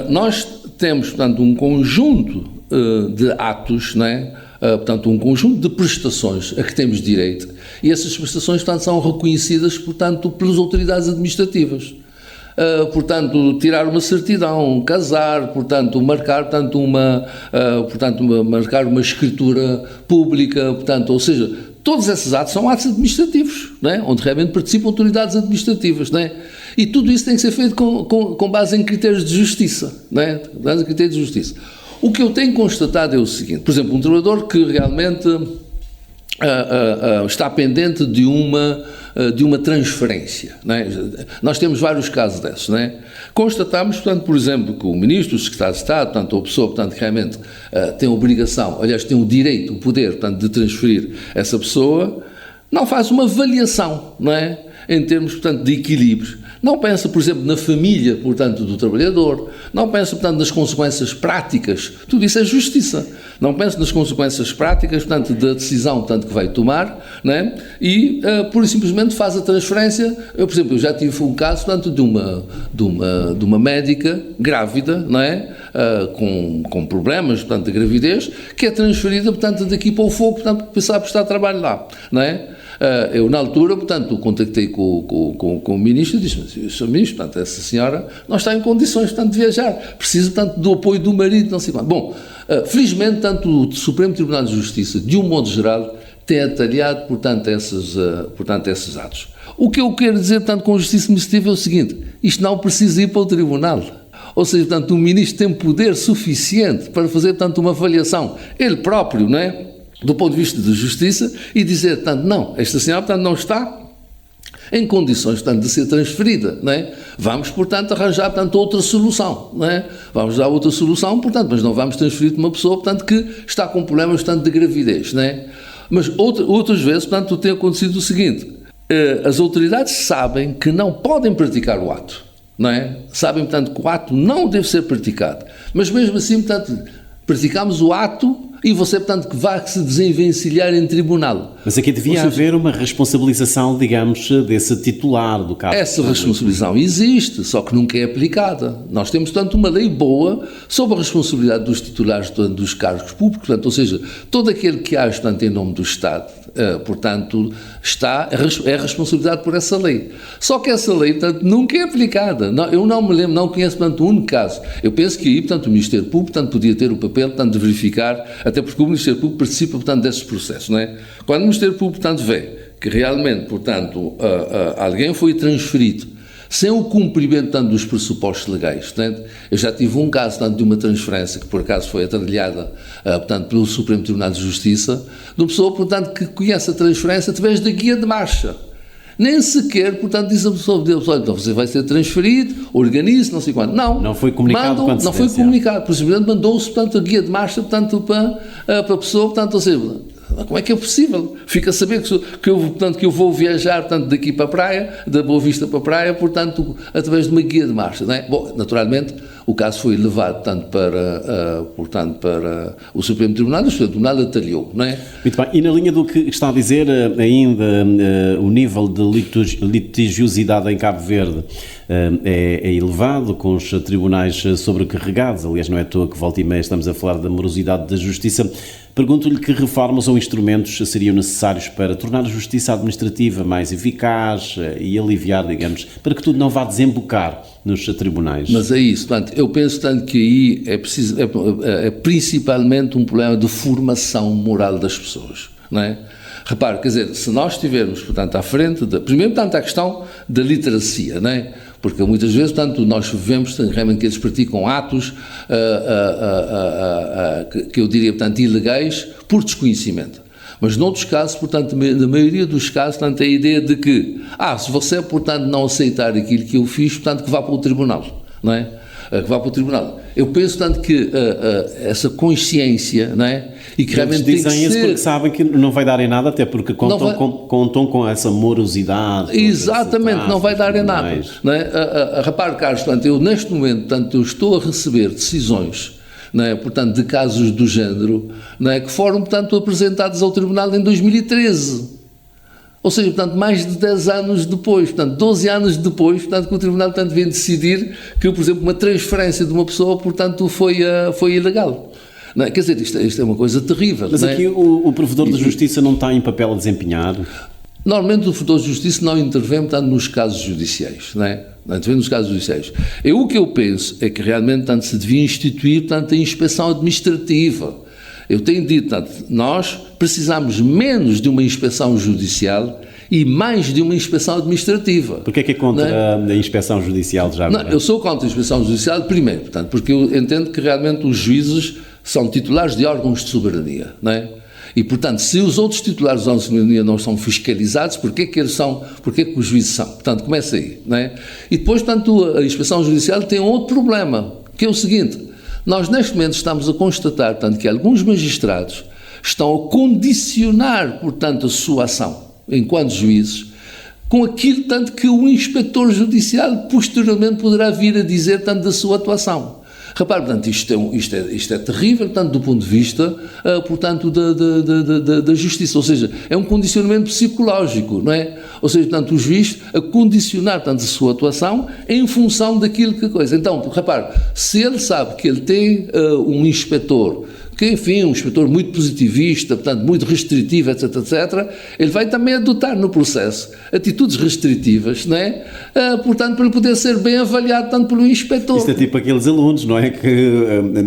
nós temos, portanto, um conjunto de atos, não é? Portanto, um conjunto de prestações a que temos direito, e essas prestações, portanto, são reconhecidas, portanto, pelas autoridades administrativas. Portanto, tirar uma certidão, casar, portanto, marcar, portanto, marcar uma escritura pública, portanto, ou seja, todos esses atos são atos administrativos, não é? Onde realmente participam autoridades administrativas, não é? E tudo isso tem que ser feito com base em critérios de justiça, não é? Com base em critérios de justiça. O que eu tenho constatado é o seguinte: por exemplo, um trabalhador que realmente está pendente de uma transferência, não é? Nós temos vários casos desses, não é? Constatamos, portanto, por exemplo, que o Ministro, o Secretário de Estado, portanto, a pessoa, portanto, que realmente tem a obrigação, aliás, tem o direito, o poder, portanto, de transferir essa pessoa, não faz uma avaliação, não é? Em termos, portanto, de equilíbrio. Não pensa, por exemplo, na família, portanto, do trabalhador, não pensa, portanto, nas consequências práticas, tudo isso é justiça. Não pensa nas consequências práticas, portanto, da decisão, portanto, que vai tomar, não é? E, pura e simplesmente, faz a transferência. Eu, por exemplo, eu já tive um caso, portanto, de uma médica grávida, não é? Com problemas, portanto, de gravidez, que é transferida, portanto, daqui para o fogo, portanto, para começar a prestar trabalho lá, não é? Eu, na altura, portanto, contactei com o Ministro e disse: Sr. Ministro, portanto, essa senhora não está em condições, portanto, de viajar, precisa, portanto, do apoio do marido, não sei quanto. Bom, felizmente, tanto o Supremo Tribunal de Justiça, de um modo geral, tem atalhado, portanto, esses atos. O que eu quero dizer, portanto, com a justiça administrativa é o seguinte: isto não precisa ir para o tribunal. Ou seja, portanto, o Ministro tem poder suficiente para fazer, portanto, uma avaliação, ele próprio, não é? Do ponto de vista da Justiça, e dizer, portanto, não, esta senhora, portanto, não está em condições, portanto, de ser transferida, não é? Vamos, portanto, arranjar, portanto, outra solução, não é? Vamos dar outra solução, portanto, mas não vamos transferir de uma pessoa, portanto, que está com problemas, portanto, de gravidez, não é? Mas outras vezes, portanto, tem acontecido o seguinte, as autoridades sabem que não podem praticar o ato, não é? Sabem, portanto, que o ato não deve ser praticado, mas mesmo assim, portanto, praticamos o ato e você, portanto, que vai se desenvencilhar em tribunal. Mas aqui devia haver uma responsabilização, digamos, desse titular do caso. Essa responsabilização existe, só que nunca é aplicada. Nós temos, portanto, uma lei boa sobre a responsabilidade dos titulares, portanto, dos cargos públicos, portanto, ou seja, todo aquele que age, portanto, em nome do Estado, portanto, é responsabilidade por essa lei. Só que essa lei, portanto, nunca é aplicada. Eu não me lembro, não conheço, portanto, um único caso. Eu penso que aí, portanto, o Ministério Público, portanto, podia ter o papel, portanto, de verificar, até porque o Ministério Público participa, portanto, desses processos, não é? Quando o Ministério Público, portanto, vê que realmente, portanto, alguém foi transferido sem o cumprimento, portanto, dos pressupostos legais, portanto, eu já tive um caso, portanto, de uma transferência que, por acaso, foi atrelhada, portanto, pelo Supremo Tribunal de Justiça, de uma pessoa, portanto, que conhece a transferência através da guia de marcha. Nem sequer, portanto, diz a pessoa, olha, então você vai ser transferido, organize, não sei quanto. Não foi comunicado com antecedência. Não foi comunicado, possivelmente mandou-se, portanto, a guia de marcha, portanto, para a pessoa, portanto, ou seja, como é que é possível? Fica a saber que eu vou viajar, portanto, daqui para a praia, da Boa Vista para a praia, portanto, através de uma guia de marcha, não é? Bom, naturalmente, o caso foi levado, portanto, para o Supremo Tribunal, e o Supremo Tribunal atalhou, não é? Muito bem, e na linha do que está a dizer, ainda o nível de litigiosidade em Cabo Verde é elevado, com os tribunais sobrecarregados, aliás, não é à toa que volta e meia estamos a falar da morosidade da Justiça. Pergunto-lhe que reformas ou instrumentos seriam necessários para tornar a justiça administrativa mais eficaz e aliviar, digamos, para que tudo não vá desembocar nos tribunais. Mas é isso, portanto, eu penso, tanto que aí é principalmente um problema de formação moral das pessoas, não é? Repare, quer dizer, se nós estivermos, portanto, à frente, primeiro, portanto, a questão da literacia, não é? Porque muitas vezes, portanto, nós vemos realmente que eles praticam atos que eu diria, portanto, ilegais por desconhecimento. Mas noutros casos, portanto, na maioria dos casos, portanto, a ideia de que, se você, portanto, não aceitar aquilo que eu fiz, portanto, que vá para o tribunal, não é? Que vá para o tribunal. Eu penso, tanto que essa consciência, não é? E que realmente eles dizem isso porque sabem que não vai dar em nada, até porque contam com essa morosidade. Exatamente, não vai dar em nada. Não é? Repare, Carlos, portanto, eu neste momento, portanto, eu estou a receber decisões, não é? Portanto, de casos do género, não é? Que foram, portanto, apresentados ao Tribunal em 2013. Ou seja, portanto, mais de 10 anos depois, portanto, 12 anos depois, portanto, que o Tribunal, portanto, vem decidir que, por exemplo, uma transferência de uma pessoa, portanto, foi ilegal. Não é? Quer dizer, isto é uma coisa terrível. Mas aqui o Provedor da Justiça não está em papel a desempenhar? Normalmente o Provedor de Justiça não intervém, portanto, nos casos judiciais, não é? Não intervém nos casos judiciais. O que eu penso é que realmente, portanto, se devia instituir, portanto, a inspeção administrativa. Eu tenho dito, portanto, nós precisamos menos de uma inspeção judicial e mais de uma inspeção administrativa. Porquê é que é contra a inspeção judicial já agora? Não, eu sou contra a inspeção judicial, primeiro, portanto, porque eu entendo que realmente os juízes são titulares de órgãos de soberania, não é? E, portanto, se os outros titulares de órgãos de soberania não são fiscalizados, porquê que os juízes são? Portanto, começa aí, não é? E depois, portanto, a inspeção judicial tem outro problema, que é o seguinte: nós, neste momento, estamos a constatar, portanto, que alguns magistrados estão a condicionar, portanto, a sua ação, enquanto juízes, com aquilo, tanto que o inspetor judicial, posteriormente, poderá vir a dizer, tanto da sua atuação. Repare, portanto, isto é terrível, portanto, do ponto de vista, portanto, da justiça. Ou seja, é um condicionamento psicológico, não é? Ou seja, portanto, o juiz a condicionar, portanto, a sua atuação em função daquilo que coisa. Então, repare, se ele sabe que ele tem um inspetor que, enfim, um inspetor muito positivista, portanto, muito restritivo, etc., etc., ele vai também adotar no processo atitudes restritivas, não é? Portanto, para ele poder ser bem avaliado, tanto pelo inspetor. Isto é tipo aqueles alunos, não é? Que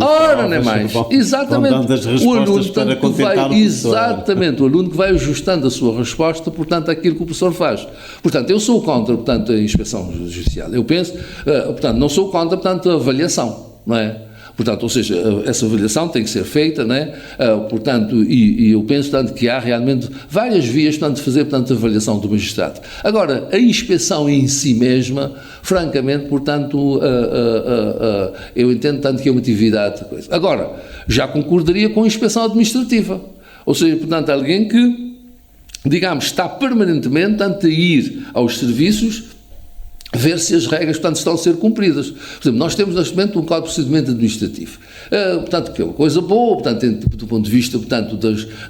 ora, não é mais. Exatamente. Vão dando as respostas o aluno, para portanto, contentar o exatamente, o aluno que vai ajustando a sua resposta, portanto, àquilo que o professor faz. Portanto, eu sou contra, portanto, a inspeção judicial. Eu penso, portanto, não sou contra, portanto, a avaliação, não é? Portanto, ou seja, essa avaliação tem que ser feita, não é? Portanto, e eu penso, portanto, que há realmente várias vias, portanto, de fazer, portanto, a avaliação do magistrado. Agora, a inspeção em si mesma, francamente, portanto, eu entendo, tanto que é uma atividade... Agora, já concordaria com a inspeção administrativa. Ou seja, portanto, alguém que, digamos, está permanentemente, portanto, a ir aos serviços, ver se as regras, portanto, estão a ser cumpridas. Por exemplo, nós temos neste momento um Código de Procedimento Administrativo, portanto, que é uma coisa boa, portanto, do ponto de vista, portanto,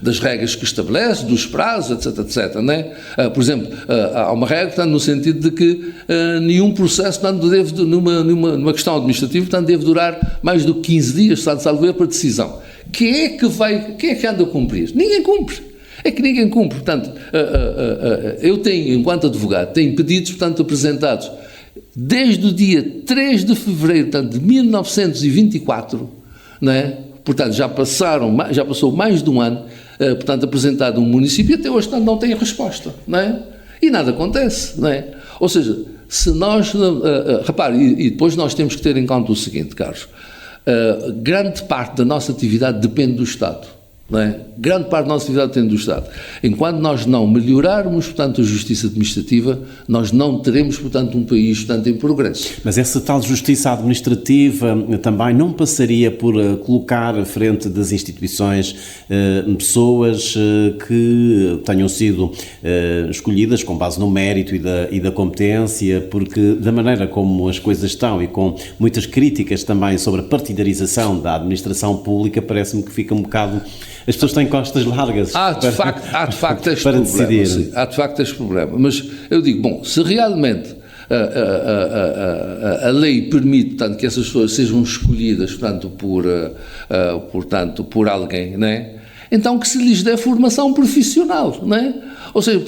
das regras que estabelece, dos prazos, etc., etc., não é? Por exemplo, há uma regra, portanto, no sentido de que nenhum processo, portanto, deve, numa questão administrativa, portanto, deve durar mais do que 15 dias, portanto, salvo erro, para decisão. Quem é que anda a cumprir? Ninguém cumpre. É que ninguém cumpre. Portanto, eu tenho, enquanto advogado, tenho pedidos, portanto, apresentados desde o dia 3 de fevereiro, portanto, de 1924, não é? Portanto, já passou mais de um ano, portanto, apresentado um município e até hoje, portanto, não tem resposta, não é? E nada acontece, não é? Ou seja, se nós, repare, e depois nós temos que ter em conta o seguinte, Carlos, grande parte da nossa atividade depende do Estado. Não é? Grande parte da nossa atividade depende do Estado. Enquanto nós não melhorarmos, portanto, a justiça administrativa, nós não teremos, portanto, um país, portanto, em progresso. Mas essa tal justiça administrativa também não passaria por colocar à frente das instituições pessoas que tenham sido escolhidas com base no mérito e da competência, porque da maneira como as coisas estão e com muitas críticas também sobre a partidarização da administração pública, parece-me que fica um bocado... As pessoas têm costas largas há de facto este para problema, decidir. sim, há de facto este problema. Mas eu digo, bom, se realmente a lei permite, portanto, que essas pessoas sejam escolhidas, portanto, por alguém, não é? Então que se lhes dê formação profissional, não é? Ou seja,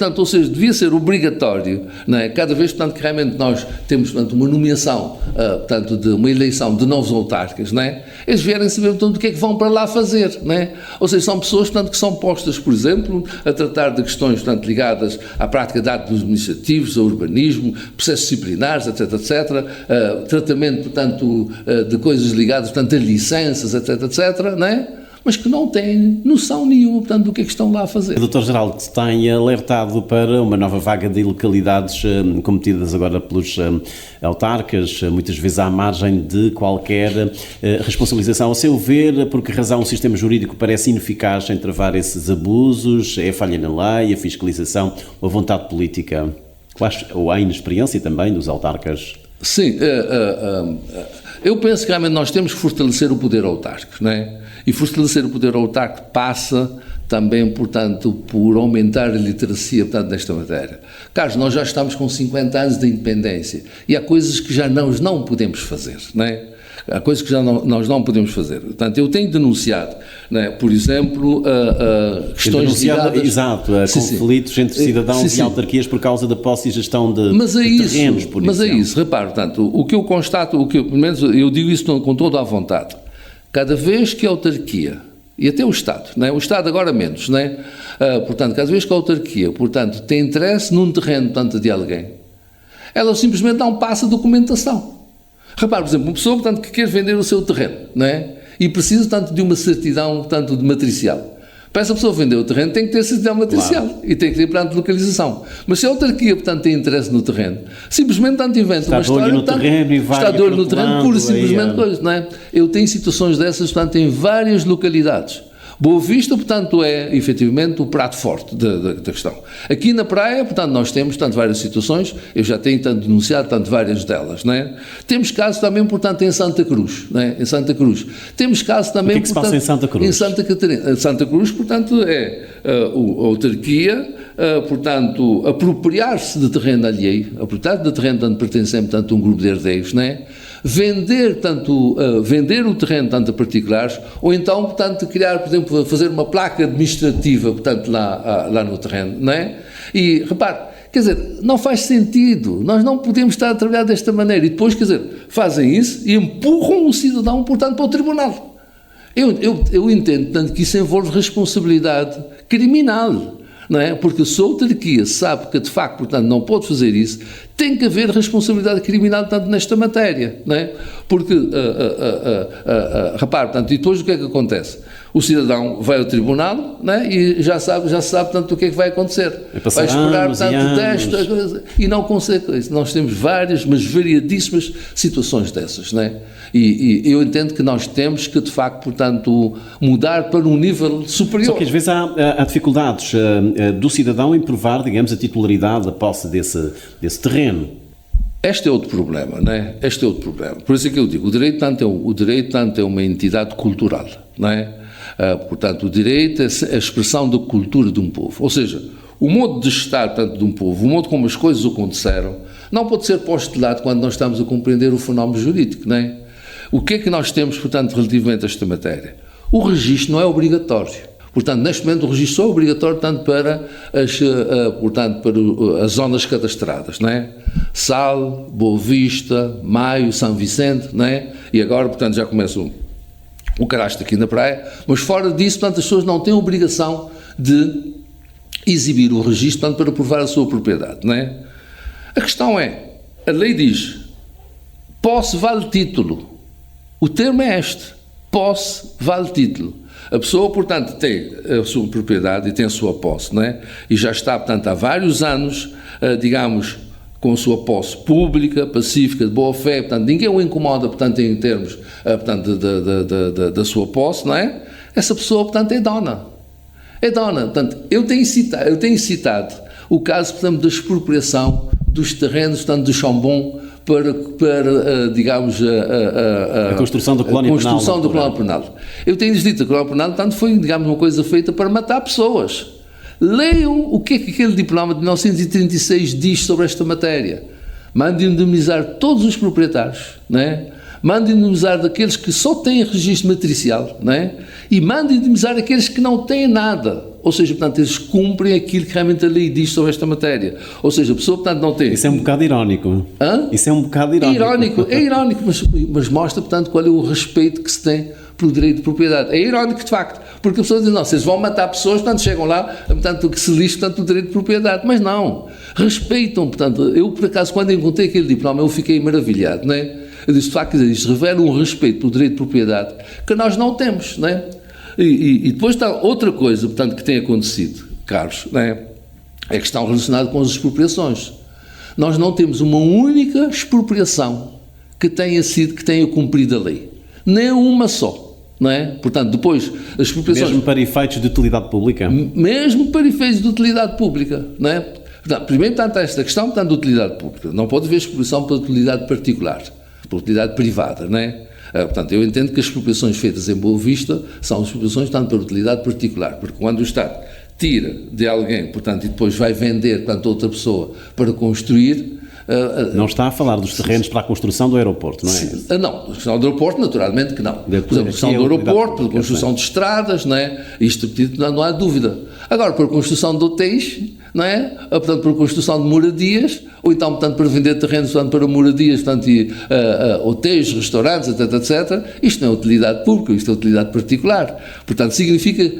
devia ser obrigatório, não é? Cada vez, portanto, que realmente nós temos, portanto, uma nomeação, portanto, de uma eleição de novos autarcas, não é? Eles vierem saber, portanto, o que é que vão para lá fazer, não é? Ou seja, são pessoas, portanto, que são postas, por exemplo, a tratar de questões, portanto, ligadas à prática de atos administrativos, ao urbanismo, processos disciplinares, etc., etc., tratamento, portanto, de coisas ligadas, portanto, a licenças, etc., etc., não é? Mas que não têm noção nenhuma, portanto, do que é que estão lá a fazer. O Dr. Geraldo tem alertado para uma nova vaga de ilegalidades cometidas agora pelos autarcas, muitas vezes à margem de qualquer responsabilização. A seu ver, por que razão o sistema jurídico parece ineficaz em travar esses abusos? É a falha na lei, a fiscalização ou a vontade política? Ou a inexperiência também dos autarcas? Sim, eu penso que realmente nós temos que fortalecer o poder autárquico, não é? E fortalecer o poder autárquico passa também, portanto, por aumentar a literacia, portanto, nesta matéria. Carlos, nós já estamos com 50 anos de independência e há coisas que já nós não podemos fazer, não é? Há coisas que nós não podemos fazer. Portanto, eu tenho denunciado, não é? Por exemplo, questões ligadas... Exato, conflitos entre cidadãos e autarquias por causa da posse e gestão de terrenos, por exemplo. Mas é isso, repare, portanto, o que eu constato, pelo menos eu digo isso com toda a vontade, cada vez que a autarquia, e até o Estado, não é? O Estado agora menos, não é? Portanto, cada vez que a autarquia, portanto, tem interesse num terreno, portanto, de alguém, ela simplesmente não passa documentação. Repare, por exemplo, uma pessoa, portanto, que quer vender o seu terreno, não é? E precisa, portanto, de uma certidão, portanto, de matricial. Para essa pessoa vender o terreno tem que ter certidão matricial, claro. E tem que ter, portanto, localização. Mas se a autarquia, portanto, tem interesse no terreno, simplesmente, portanto, inventa uma história, está de olho no terreno, pura e simplesmente coisa, não é? Eu tenho situações dessas, portanto, em várias localidades. Boa Vista, portanto, é efetivamente o prato forte da questão. Aqui na praia, portanto, nós temos, portanto, várias situações, eu já tenho, tanto denunciado, portanto, várias delas, não é? Temos casos também, portanto, em Santa Cruz, não é? Em Santa Cruz. Temos casos também, o que é que portanto, se passa em Santa Cruz? Em Santa Catarina. Santa Cruz, portanto, é a autarquia, portanto, apropriar-se de terreno alheio, apropriar-se de terreno, portanto, pertencente, portanto, a um grupo de herdeiros, não é? vender, vender o terreno, tanto a particulares, ou então, portanto, criar, por exemplo, fazer uma placa administrativa, portanto, lá no terreno, não é? E, repare, quer dizer, não faz sentido, nós não podemos estar a trabalhar desta maneira, e depois, quer dizer, fazem isso e empurram o cidadão, portanto, para o tribunal. Eu entendo, portanto, que isso envolve responsabilidade criminal, não é? Porque se a autarquia sabe que, de facto, portanto, não pode fazer isso, tem que haver responsabilidade criminal, tanto nesta matéria, não é? Porque, repare, portanto, e depois o que é que acontece? O cidadão vai ao tribunal, não é? E já sabe, portanto, o que é que vai acontecer. Vai esperar, portanto, o teste e não consegue isso. Nós temos várias, mas variadíssimas situações dessas, não é? E eu entendo que nós temos que, de facto, portanto, mudar para um nível superior. Só que às vezes há dificuldades do cidadão em provar, digamos, a titularidade, a posse desse terreno. Este é outro problema, não é? Este é outro problema. Por isso é que eu digo, o direito, é uma entidade cultural, não é? Portanto, o direito é a expressão da cultura de um povo. Ou seja, o modo de estar, portanto, de um povo, o modo como as coisas aconteceram, não pode ser posto de lado quando nós estamos a compreender o fenómeno jurídico, não é? O que é que nós temos, portanto, relativamente a esta matéria? O registro não é obrigatório. Portanto, neste momento o registro só é obrigatório, portanto, para as zonas cadastradas, não é? Sal, Boa Vista, Maio, São Vicente, não é? E agora, portanto, já começa o cadastro aqui na praia, mas fora disso, portanto, as pessoas não têm obrigação de exibir o registro, portanto, para provar a sua propriedade, não é? A questão é, a lei diz, posse vale título. O termo é este, posse vale título. A pessoa, portanto, tem a sua propriedade e tem a sua posse, não é? E já está, portanto, há vários anos, digamos, com a sua posse pública, pacífica, de boa fé, portanto, ninguém o incomoda, portanto, em termos, portanto, da sua posse, não é? Essa pessoa, portanto, é dona. É dona. Portanto, eu tenho citado o caso, portanto, da expropriação dos terrenos, portanto, de Chambon, para digamos, a construção da colónia penal. Eu tenho-lhes dito que a colónia penal, portanto, foi, digamos, uma coisa feita para matar pessoas. Leiam o que é que aquele diploma de 1936 diz sobre esta matéria. Mande indemnizar todos os proprietários, não é? Mande indemnizar daqueles que só têm registro matricial, não é? E mande indemnizar aqueles que não têm nada. Ou seja, portanto, eles cumprem aquilo que realmente a lei diz sobre esta matéria. Ou seja, a pessoa, portanto, não tem... Isso é um bocado irónico. Hã? Isso é um bocado irónico. É irónico, mas mostra, portanto, qual é o respeito que se tem pelo direito de propriedade. É irónico, de facto, porque a pessoa diz, não, vocês vão matar pessoas, portanto, chegam lá, portanto, que se lixe, portanto, o direito de propriedade. Mas não, respeitam, portanto, eu, por acaso, quando encontrei aquele diploma, eu fiquei maravilhado, não é? Eu disse, de facto, isto revela um respeito pelo direito de propriedade que nós não temos, não é? E depois está outra coisa, portanto, que tem acontecido, Carlos, não é? É a questão relacionada com as expropriações. Nós não temos uma única expropriação que tenha cumprido a lei. Nem uma só, não é? Portanto, depois, as expropriações... Mesmo para efeitos de utilidade pública? Mesmo para efeitos de utilidade pública, não é? Portanto, primeiro, portanto, esta questão, portanto, de utilidade pública. Não pode haver expropriação para utilidade particular, para utilidade privada, não é? Portanto, eu entendo que as expropriações feitas em Boa Vista são expropriações, tanto para utilidade particular, porque quando o Estado tira de alguém, portanto, e depois vai vender, portanto, a outra pessoa para construir... Não está a falar dos terrenos para a construção do aeroporto, não é? Não, a construção do aeroporto, naturalmente que não. Por exemplo, a construção do aeroporto, para a construção de estradas, não é? Isto não há dúvida. Agora, para a construção de hotéis, não é? Portanto, para a construção de moradias, ou então, portanto, para vender terrenos, portanto, para moradias, portanto, hotéis, restaurantes, etc. Isto não é utilidade pública, isto é utilidade particular. Portanto, significa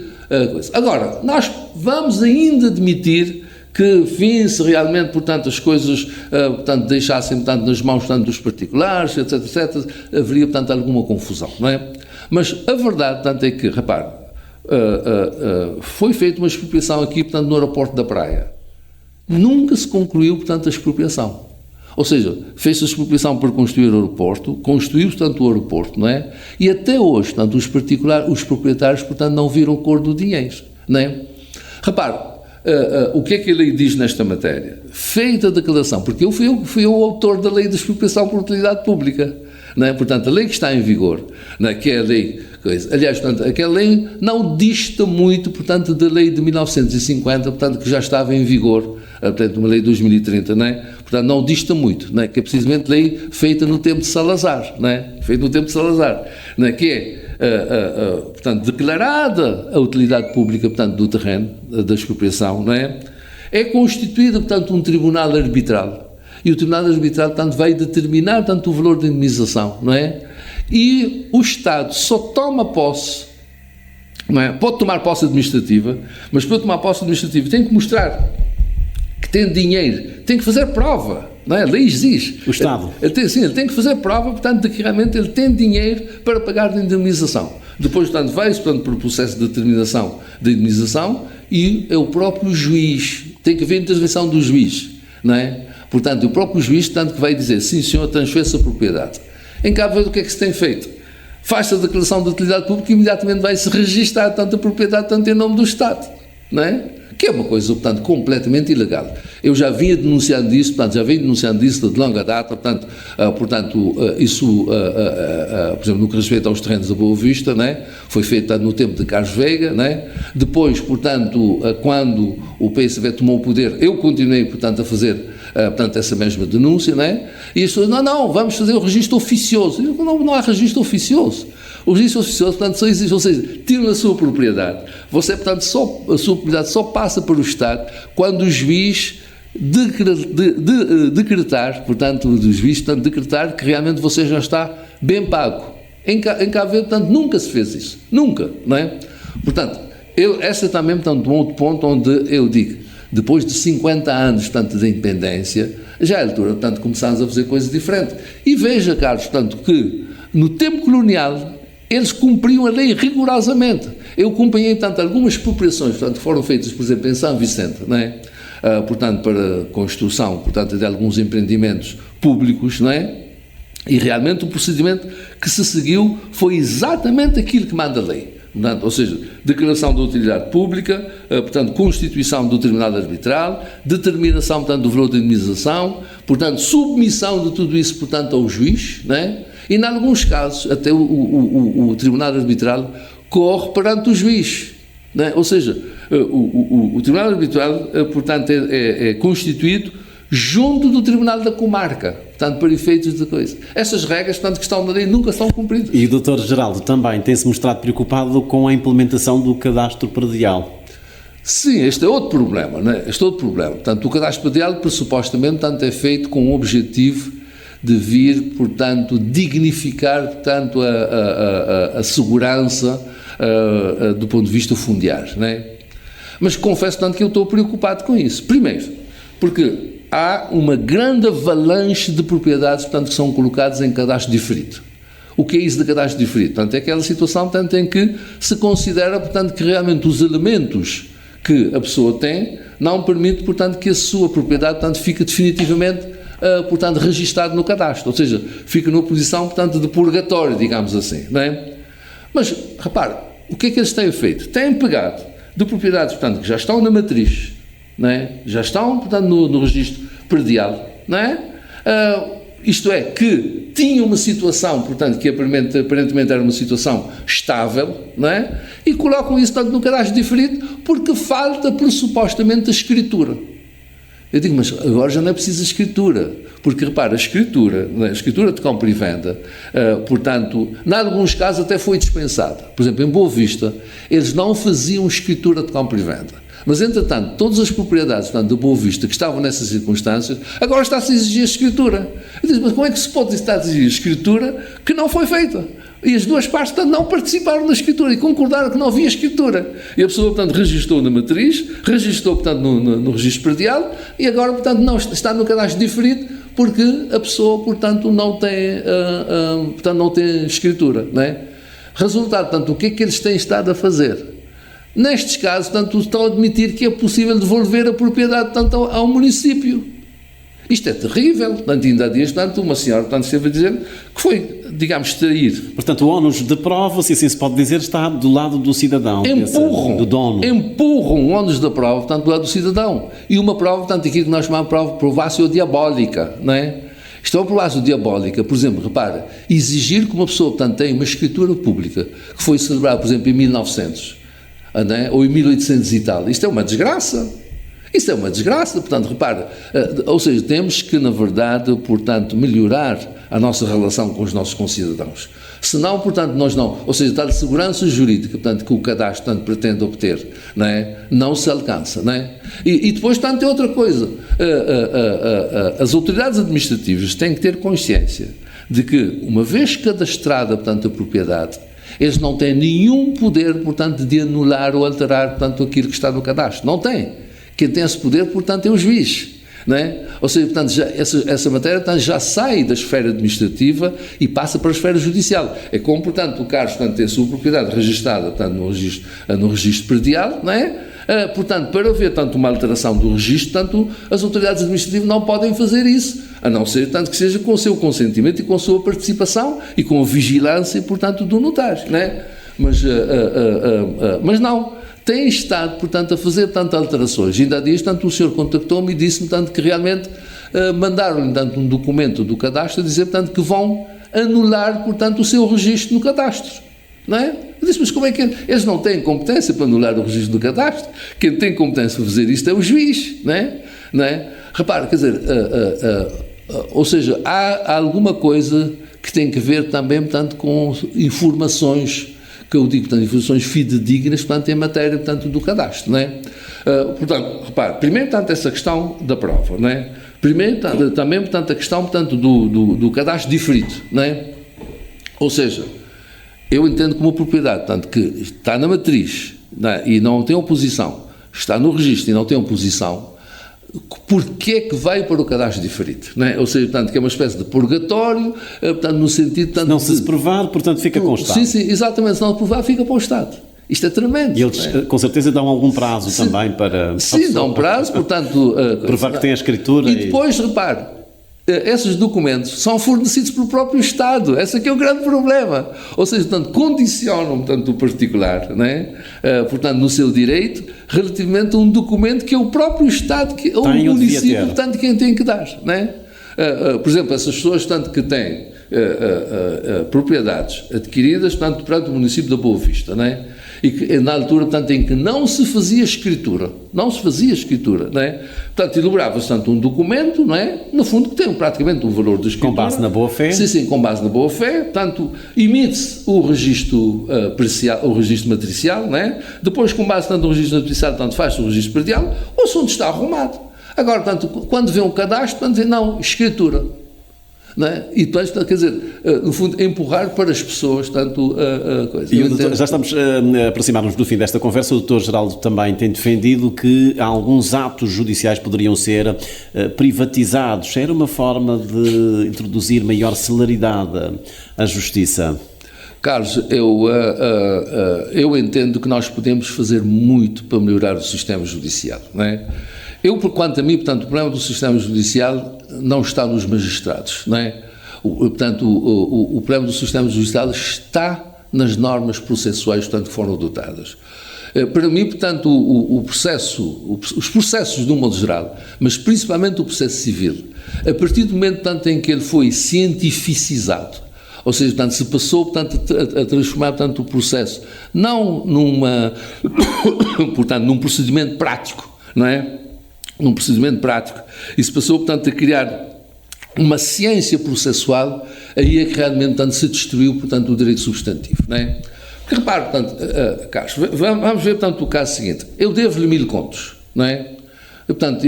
coisa. Agora, nós vamos ainda admitir que, se realmente, portanto, as coisas, portanto, deixassem, portanto, nas mãos, portanto, dos particulares, etc., haveria, portanto, alguma confusão, não é? Mas a verdade, portanto, é que, repare, foi feita uma expropriação aqui, portanto, no aeroporto da Praia. Nunca se concluiu, portanto, a expropriação. Ou seja, fez-se a expropriação para construir o aeroporto, construiu, portanto, o aeroporto, não é? E até hoje, portanto, os proprietários, portanto, não viram cor do dinheiro, não é? Repare, o que é que a lei diz nesta matéria? Feita a declaração, porque eu fui o autor da lei de expropriação por utilidade pública, não é? Portanto, a lei que está em vigor, não é? Que é a lei, aliás, portanto, aquela lei não dista muito, portanto, da lei de 1950, portanto, que já estava em vigor, portanto, uma lei de 2030, não é? Portanto, não dista muito, não é? Que é precisamente lei feita no tempo de Salazar, não é? Feita no tempo de Salazar, não é? Que é, portanto, declarada a utilidade pública, portanto, do terreno, da expropriação, não é? É constituído, portanto, um tribunal arbitral, e o tribunal arbitral, portanto, vai determinar, portanto, o valor da indemnização, não é? E o Estado só toma posse, não é? Pode tomar posse administrativa, mas para tomar posse administrativa tem que mostrar que tem dinheiro, tem que fazer prova, não é? A lei exige. O Estado. Ele tem que fazer prova, portanto, de que realmente ele tem dinheiro para pagar de indemnização. Depois, portanto, vai-se, portanto, para o processo de determinação da indemnização e é o próprio juiz, tem que haver intervenção do juiz, não é? Portanto, o próprio juiz, portanto, que vai dizer, sim, senhor, transfere-se a propriedade. Em Cabo Verde, o que é que se tem feito? Faz-se a declaração de utilidade pública e imediatamente vai-se registrar tanto a propriedade, tanto em nome do Estado, não é? Que é uma coisa, portanto, completamente ilegal. Eu já vinha denunciando isso, portanto, de longa data, portanto, isso, por exemplo, no que respeita aos terrenos da Boa Vista, não é? Foi feito, portanto, no tempo de Carlos Veiga, não é? Depois, portanto, quando o PSV tomou o poder, eu continuei, portanto, a fazer, portanto, essa mesma denúncia, não é? E as pessoas, não, vamos fazer o registro oficioso. Eu, não há registro oficioso. O registro oficioso, portanto, só existe, ou seja, tiram a sua propriedade. Você, portanto, a sua propriedade só passa para o Estado quando o juiz decretar, portanto, o juiz, portanto, decretar que realmente você já está bem pago. Em Cabo Verde, portanto, nunca se fez isso. Nunca, não é? Portanto, essa também, portanto, um outro ponto onde eu digo, depois de 50 anos, portanto, de independência, já é a altura, portanto, começámos a fazer coisas diferentes. E veja, Carlos, portanto, que no tempo colonial eles cumpriam a lei rigorosamente. Eu acompanhei, portanto, algumas expropriações, portanto, que foram feitas, por exemplo, em São Vicente, não é? Portanto, para construção, portanto, de alguns empreendimentos públicos, não é? E realmente o procedimento que se seguiu foi exatamente aquilo que manda a lei. Portanto, ou seja, declaração de utilidade pública, portanto, constituição do tribunal arbitral, determinação, portanto, do valor da indemnização, portanto, submissão de tudo isso, portanto, ao juiz, não é? E, em alguns casos, até o tribunal arbitral corre perante o juiz, não é? Ou seja, o tribunal arbitral, portanto, é constituído junto do tribunal da comarca, portanto, para efeitos de coisa. Essas regras, portanto, que estão na lei nunca são cumpridas. E o Dr. Geraldo também tem-se mostrado preocupado com a implementação do cadastro predial. Sim, este é outro problema, não é? Este é outro problema. Portanto, o cadastro predial, supostamente, portanto, é feito com o objetivo de vir, portanto, dignificar, portanto, a segurança do ponto de vista fundiário, não é? Mas confesso, portanto, que eu estou preocupado com isso. Primeiro, porque há uma grande avalanche de propriedades, portanto, que são colocadas em cadastro diferido. O que é isso de cadastro diferido? Portanto, é aquela situação, portanto, em que se considera, portanto, que realmente os elementos que a pessoa tem não permite, portanto, que a sua propriedade, portanto, fique definitivamente, portanto, registada no cadastro. Ou seja, fica numa posição, portanto, de purgatório, digamos assim, não é? Mas, repare, o que é que eles têm feito? Têm pegado de propriedades, portanto, que já estão na matriz, não é? Já estão, portanto, no registro predial, não é? Isto é, que tinha uma situação, portanto, que aparentemente era uma situação estável, não é? E colocam isso, portanto, no cadastro diferido, porque falta, supostamente, a escritura. Eu digo, mas agora já não é preciso a escritura, porque, repara, a escritura de compra e venda, portanto, em alguns casos até foi dispensada. Por exemplo, em Boa Vista, eles não faziam escritura de compra e venda. Mas, entretanto, todas as propriedades, portanto, de Boa Vista que estavam nessas circunstâncias, agora está-se a exigir a escritura. Eu digo, mas como é que se pode estar a exigir a escritura que não foi feita? E as duas partes, portanto, não participaram da escritura e concordaram que não havia escritura. E a pessoa, portanto, registrou na matriz, registrou, portanto, no registro predial e agora, portanto, não está no cadastro diferido porque a pessoa, portanto, não tem escritura, não é? Resultado, portanto, o que é que eles têm estado a fazer? Nestes casos, portanto, estão a admitir que é possível devolver a propriedade, portanto, ao município. Isto é terrível. Portanto, ainda há dias, portanto, uma senhora, portanto, esteve a dizer que foi, digamos, extrair. Portanto, o ónus de prova, se assim se pode dizer, está do lado do cidadão, do dono. Empurram o ónus da prova, portanto, do lado do cidadão. E uma prova, portanto, aquilo que nós chamamos de prova provácio diabólica, não é? Isto é uma proposta diabólica. Por exemplo, repara, exigir que uma pessoa, portanto, tenha uma escritura pública que foi celebrada, por exemplo, em 1900, não é? Ou em 1800 e tal. Isto é uma desgraça. Isto é uma desgraça. Portanto, repara, ou seja, temos que, na verdade, portanto, melhorar a nossa relação com os nossos concidadãos. Senão, portanto, nós não, ou seja, tal segurança jurídica, portanto, que o cadastro, portanto, pretende obter, não é? Não se alcança, não é? E depois, portanto, tem outra coisa. As autoridades administrativas têm que ter consciência de que, uma vez cadastrada, portanto, a propriedade, eles não têm nenhum poder, portanto, de anular ou alterar, portanto, aquilo que está no cadastro. Não tem. Quem tem esse poder, portanto, é o juiz. Não é? Ou seja, portanto, essa matéria, portanto, já sai da esfera administrativa e passa para a esfera judicial. É como, portanto, o Carlos, portanto, tem a sua propriedade registada, portanto, no registro predial, não é? Portanto, para haver, portanto, uma alteração do registro, portanto, as autoridades administrativas não podem fazer isso, a não ser, portanto, que seja com o seu consentimento e com a sua participação e com a vigilância, portanto, do notário, não é? Mas não. Tem estado, portanto, a fazer tantas alterações. Ainda há dias, portanto, o senhor contactou-me e disse-me, portanto, que realmente mandaram-lhe, portanto, um documento do cadastro a dizer, portanto, que vão anular, portanto, o seu registro no cadastro. Não é? Eu disse, mas como é que eles não têm competência para anular o registro do cadastro? Quem tem competência para fazer isto é o juiz, não é? Não é? Repare, quer dizer, ou seja, há alguma coisa que tem que ver também, portanto, com informações, que eu digo, portanto, informações fidedignas, portanto, em matéria, portanto, do cadastro, não é? Portanto, repare, primeiro, portanto, essa questão da prova, não é? Primeiro, também, portanto, a questão, portanto, do cadastro diferido, não é? Ou seja, eu entendo como propriedade, portanto, que está na matriz, não é? E não tem oposição, está no registro e não tem oposição, porque é que vai para o cadastro diferido, não é? Ou seja, portanto, que é uma espécie de purgatório, portanto, no sentido... Portanto, não se provar, portanto, fica com o Estado. Sim, exatamente, se não provar, fica para o Estado. Isto é tremendo. E eles, com certeza, dão algum prazo também para... Sim, dão prazo, portanto... provar que tem a escritura. E depois, repare, esses documentos são fornecidos pelo próprio Estado. Esse aqui é o grande problema. Ou seja, portanto, condicionam, portanto, o particular, não é? Portanto, no seu direito, relativamente a um documento que é o próprio Estado, ou o município, portanto, quem tem que dar, não é? Por exemplo, essas pessoas, portanto, que têm propriedades adquiridas, portanto, perante o município da Boa Vista, não é? E que, na altura, portanto, em que não se fazia escritura, não é? Portanto, elaborava-se, portanto, um documento, não é? No fundo, que tem praticamente um valor de escritura. Com base na boa-fé? Sim, com base na boa-fé. Portanto, emite-se o registro o registro matricial, não é? Depois, com base, portanto, no registro matricial, portanto, faz-se o registro predial, o assunto está arrumado. Agora, portanto, quando vê um cadastro, portanto, vê, não, escritura. Não é? E depois, quer dizer, no fundo, empurrar para as pessoas, tanto a coisa. E já estamos a aproximar-nos do fim desta conversa. O Dr. Geraldo também tem defendido que alguns atos judiciais poderiam ser privatizados. Era uma forma de introduzir maior celeridade à justiça? Carlos, eu entendo que nós podemos fazer muito para melhorar o sistema judicial, não é? Por quanto a mim, portanto, o problema do sistema judicial não está nos magistrados, não é? Portanto, o problema do sistema judicial está nas normas processuais, portanto, que foram adotadas. Para mim, portanto, os processos de um modo geral, mas principalmente o processo civil, a partir do momento, portanto, em que ele foi cientificizado, ou seja, portanto, se passou, portanto, a transformar, portanto, o processo, não portanto, num procedimento prático, não é? Num procedimento prático, e se passou, portanto, a criar uma ciência processual, aí é que realmente, portanto, se destruiu, portanto, o direito substantivo, não é? Porque, repare, portanto, Carlos, vamos ver, portanto, o caso seguinte. Eu devo-lhe 1000 contos, não é? Portanto,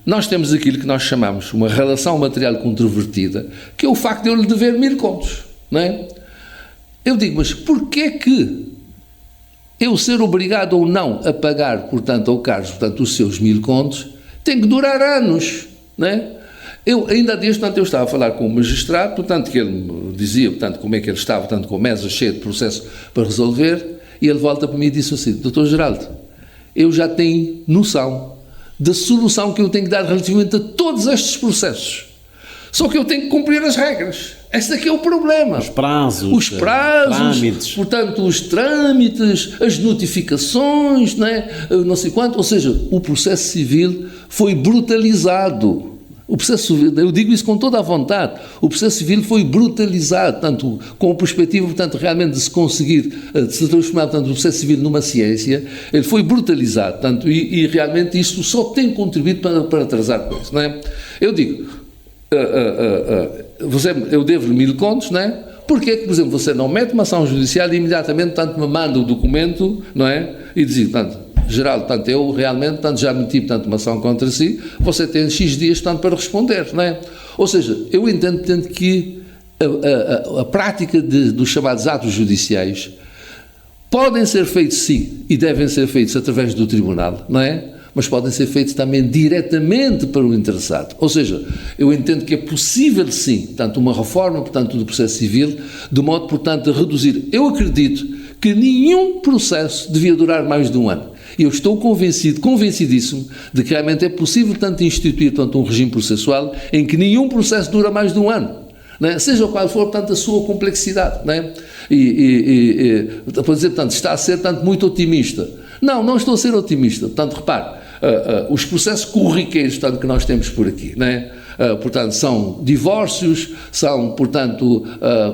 nós temos aquilo que nós chamamos uma relação material controvertida, que é o facto de eu lhe dever 1000 contos, não é? Eu digo, mas porquê que eu ser obrigado ou não a pagar, portanto, ao Carlos, portanto, os seus 1000 contos, tem que durar anos, não é? Eu, ainda há dias, portanto, eu estava a falar com o magistrado, portanto, que ele me dizia, portanto, como é que ele estava, portanto, com a mesa cheia de processo para resolver, e ele volta para mim e disse assim, Dr. Geraldo, eu já tenho noção da solução que eu tenho que dar relativamente a todos estes processos. Só que eu tenho que cumprir as regras. Este aqui é o problema. Os prazos, trâmites. Portanto, os trâmites, as notificações, não é? Não sei quanto. Ou seja, o processo civil foi brutalizado. O processo civil, eu digo isso com toda a vontade, o processo civil foi brutalizado, tanto com a perspectiva, portanto, realmente de se conseguir, de se transformar, portanto, o processo civil numa ciência, ele foi brutalizado, portanto, e realmente isto só tem contribuído para atrasar coisas, não é? Eu digo, eu devo-lhe 1000 contos, não é? Porque é que, por exemplo, você não mete uma ação judicial e imediatamente, portanto, me manda o documento, não é? E diz, portanto, geral, portanto, eu realmente, portanto, já meti, portanto, uma ação contra si, você tem X dias, portanto, para responder, não é? Ou seja, eu entendo, portanto, que a prática dos chamados atos judiciais podem ser feitos, sim, e devem ser feitos através do tribunal, não é? Mas podem ser feitos também diretamente para o interessado. Ou seja, eu entendo que é possível, sim, portanto, uma reforma, portanto, do processo civil, de modo, portanto, a reduzir. Eu acredito que nenhum processo devia durar mais de 1 ano. E eu estou convencidíssimo, de que realmente é possível, portanto, instituir, portanto, um regime processual em que nenhum processo dura mais de 1 ano. Não é? Seja qual for, portanto, a sua complexidade. Não é? Por dizer, portanto, está a ser, portanto, muito otimista. Não estou a ser otimista. Portanto, repare, os processos corriqueiros, portanto, que nós temos por aqui, não é? Portanto, são divórcios, são, portanto,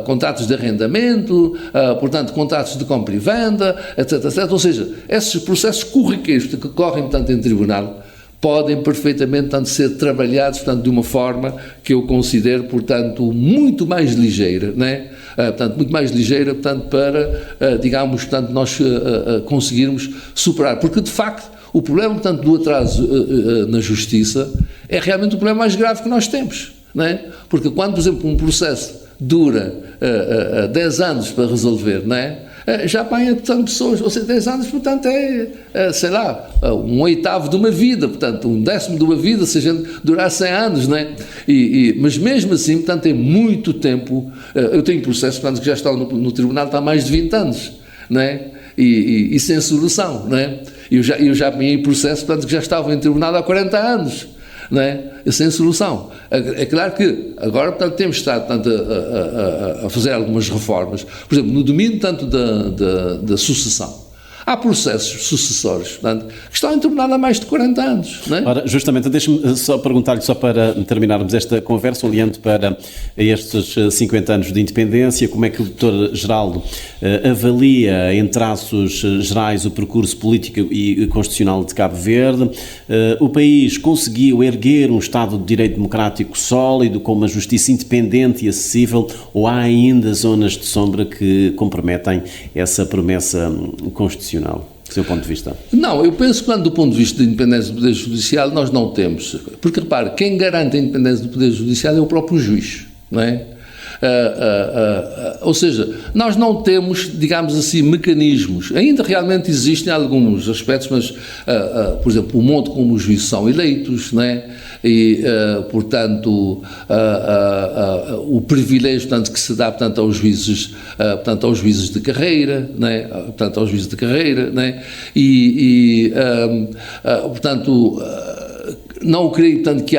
contratos de arrendamento, portanto, contratos de compra e venda, etc, etc. Ou seja, esses processos corriqueiros que correm, portanto, em tribunal, podem perfeitamente, portanto, ser trabalhados, portanto, de uma forma que eu considero, portanto, muito mais ligeira, não é? Portanto, muito mais ligeira, portanto, para, digamos, portanto, nós conseguirmos superar. Porque, de facto, o problema, portanto, do atraso na justiça é realmente o problema mais grave que nós temos, não é? Porque quando, por exemplo, um processo dura 10 anos para resolver, não é? Já apanha, portanto, pessoas, ou seja, 10 anos, portanto, sei lá, 1/8 de uma vida, portanto, 1/10 de uma vida, se a gente durar 100 anos, não é? Mas mesmo assim, portanto, é muito tempo. Eu tenho processos, portanto, que já estão no tribunal há mais de 20 anos, não é? E sem solução, não é? Eu já apanhei processos, portanto, que já estavam em tribunal há 40 anos, não é? Sem solução. É claro que agora, portanto, temos estado, portanto, a fazer algumas reformas, por exemplo, no domínio, tanto da sucessão. Há processos sucessórios, portanto, que estão em tribunal há mais de 40 anos. Não é? Ora, justamente, deixe-me só perguntar-lhe, só para terminarmos esta conversa, olhando para estes 50 anos de independência, como é que o Dr. Geraldo avalia, em traços gerais, o percurso político e constitucional de Cabo Verde? O país conseguiu erguer um Estado de Direito democrático sólido, com uma justiça independente e acessível, ou há ainda zonas de sombra que comprometem essa promessa constitucional? Do seu ponto de vista? Não, eu penso que, do ponto de vista da independência do Poder Judicial, nós não temos. Porque, repare, quem garante a independência do Poder Judicial é o próprio juiz, não é? Ou seja, nós não temos, digamos assim, mecanismos. Ainda realmente existem alguns aspectos, mas, por exemplo, o modo como os juízes são eleitos, não é? E, portanto, o privilégio, portanto, que se dá, portanto, aos juízes de carreira, não é? Portanto, aos juízes de carreira, não é? Portanto, não creio, portanto, que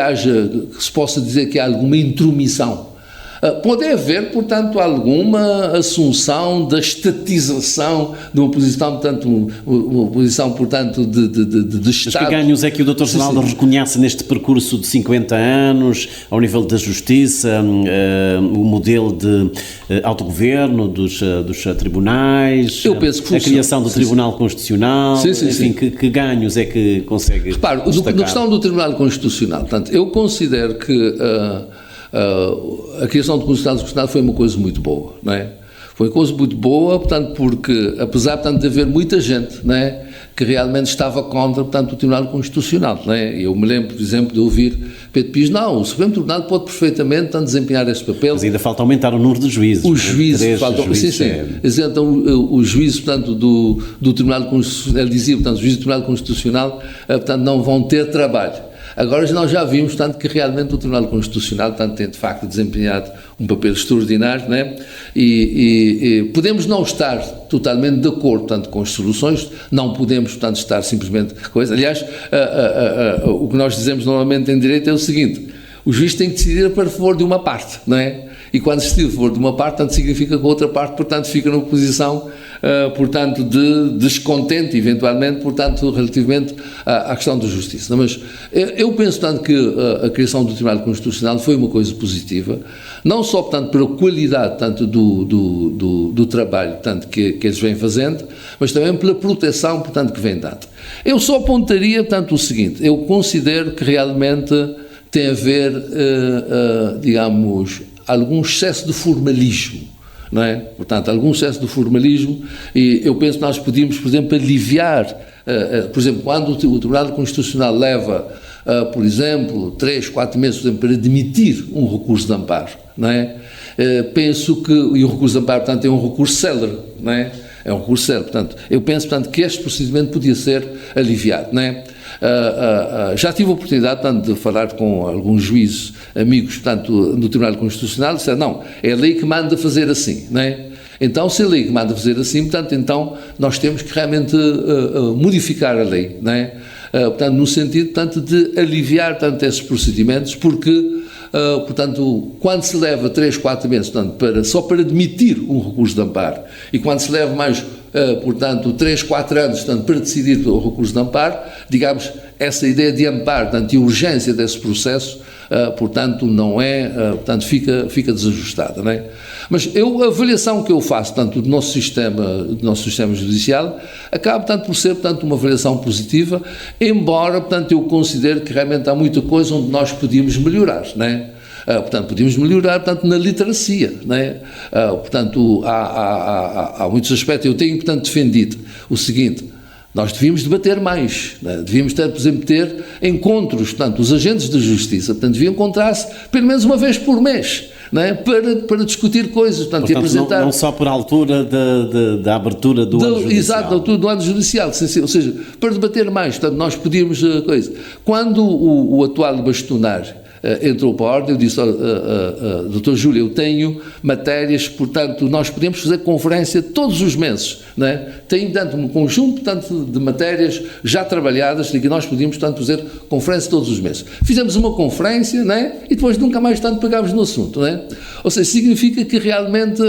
se possa dizer que há alguma intromissão. Pode haver, portanto, alguma assunção da estatização de uma posição, portanto, uma posição, portanto, de Estado. Mas que ganhos é que o Dr. Geraldo reconhece neste percurso de 50 anos, ao nível da justiça, o modelo de autogoverno dos tribunais, eu penso que a criação do Tribunal Constitucional, enfim, que ganhos é que consegue destacar? Na questão do Tribunal Constitucional, portanto, eu considero que a criação do Tribunal Constitucional foi uma coisa muito boa, não é? Foi uma coisa muito boa, portanto, porque, apesar, portanto, de haver muita gente, não é, que realmente estava contra, portanto, o Tribunal Constitucional, não é? Eu me lembro, por exemplo, de ouvir Pedro Pires, não, o Supremo Tribunal pode perfeitamente, portanto, desempenhar este papel. Mas ainda falta aumentar o número de juízes. Os juízes, então, os juízes, portanto, do Tribunal Constitucional, ele dizia, portanto, os juízes do Tribunal Constitucional, portanto, não vão ter trabalho. Agora nós já vimos, tanto que realmente o Tribunal Constitucional, tanto tem de facto desempenhado um papel extraordinário, não é? E podemos não estar totalmente de acordo, tanto com as soluções, não podemos, portanto, estar simplesmente coisa. Aliás, o que nós dizemos normalmente em direito é o seguinte: o juiz tem que decidir a favor de uma parte, não é? E quando se for de uma parte, portanto, significa que a outra parte, portanto, fica numa posição, portanto, de descontente, eventualmente, portanto, relativamente à questão da justiça. Mas eu penso, portanto, que a criação do Tribunal Constitucional foi uma coisa positiva, não só, portanto, pela qualidade, portanto, do trabalho, portanto, que eles vêm fazendo, mas também pela proteção, portanto, que vem dando. Eu só apontaria, portanto, o seguinte: eu considero que realmente tem a ver, digamos, algum excesso de formalismo, não é? Portanto, algum excesso de formalismo, e eu penso que nós podíamos, por exemplo, aliviar, por exemplo, quando o Tribunal Constitucional leva, por exemplo, 3, 4 meses, por exemplo, para admitir um recurso de amparo, não é? Penso que, e o recurso de amparo, portanto, é um recurso célere, não é? É um recurso célere, portanto, eu penso, portanto, que este procedimento podia ser aliviado, não é? Já tive a oportunidade, portanto, de falar com alguns juízes amigos, portanto, no Tribunal Constitucional, e disseram, não, é a lei que manda fazer assim, não é? Então, se a lei que manda fazer assim, portanto, então nós temos que realmente modificar a lei, não é? Portanto, no sentido, portanto, de aliviar, portanto, esses procedimentos, porque, portanto, quando se leva 3, 4 meses, portanto, só para admitir um recurso de amparo, e quando se leva mais, portanto, 3, 4 anos, portanto, para decidir o recurso de amparo, digamos, essa ideia de amparo, portanto, e urgência desse processo, portanto, não é, portanto, fica desajustada, não é? Mas a avaliação que eu faço, portanto, do nosso sistema judicial, acaba, portanto, por ser, portanto, uma avaliação positiva, embora, portanto, eu considero que realmente há muita coisa onde nós podíamos melhorar, não é? Portanto, podíamos melhorar, portanto, na literacia, não é? Portanto, há muitos aspectos. Eu tenho, portanto, defendido o seguinte: nós devíamos debater mais, né? Devíamos ter, por exemplo, ter encontros, portanto, os agentes de justiça, portanto, deviam encontrar-se pelo menos uma vez por mês, né? Para discutir coisas, portanto, e apresentar... Não só por altura da abertura do ano judicial. Exato, da altura do ano judicial, ou seja, para debater mais, portanto, nós podíamos... Quando o atual bastonário entrou para a ordem, eu disse, Dr. Júlio, eu tenho matérias, portanto, nós podemos fazer conferência todos os meses, não é? Tenho, portanto, um conjunto, portanto, de matérias já trabalhadas, e que nós podíamos, portanto, fazer conferência todos os meses. Fizemos uma conferência, não é? E depois nunca mais, portanto, pegámos no assunto, não é? Ou seja, significa que realmente...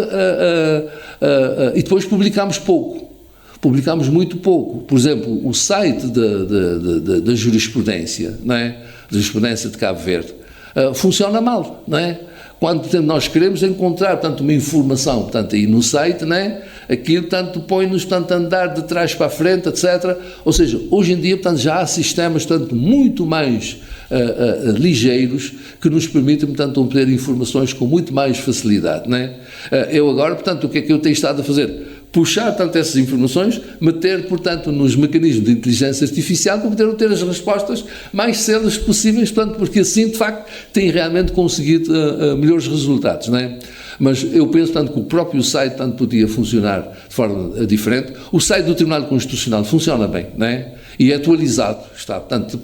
e depois publicámos pouco. Publicámos muito pouco. Por exemplo, o site da jurisprudência, não é? Da jurisprudência de Cabo Verde, funciona mal, não é? Quando, portanto, nós queremos encontrar, portanto, uma informação, portanto, aí no site, não é? Aquilo, portanto, põe-nos, portanto, a andar de trás para a frente, etc. Ou seja, hoje em dia, portanto, já há sistemas, portanto, muito mais ligeiros que nos permitem, portanto, obter informações com muito mais facilidade, não é? Eu agora, portanto, o que é que eu tenho estado a fazer? Puxar, portanto, essas informações, meter, portanto, nos mecanismos de inteligência artificial para poder obter as respostas mais cedas possíveis, portanto, porque assim, de facto, tem realmente conseguido melhores resultados, não é? Mas eu penso, portanto, que o próprio site, portanto, podia funcionar de forma diferente. O site do Tribunal Constitucional funciona bem, não é? E é atualizado, está, portanto,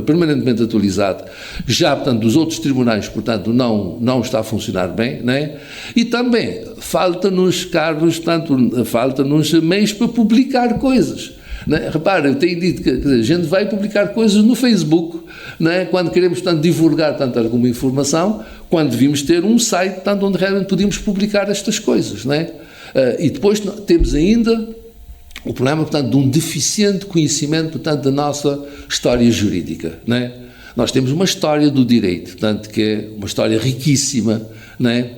permanentemente atualizado. Já, portanto, dos outros tribunais, portanto, não está a funcionar bem, não é? E também falta-nos cargos, portanto, falta-nos meios para publicar coisas. É? Repara, eu tenho dito que a gente vai publicar coisas no Facebook, não é? Quando queremos, portanto, divulgar, portanto, alguma informação, quando devíamos ter um site, portanto, onde realmente podíamos publicar estas coisas, não é? E depois temos ainda o problema, portanto, de um deficiente conhecimento, portanto, da nossa história jurídica, não é? Nós temos uma história do direito, portanto, que é uma história riquíssima, não é?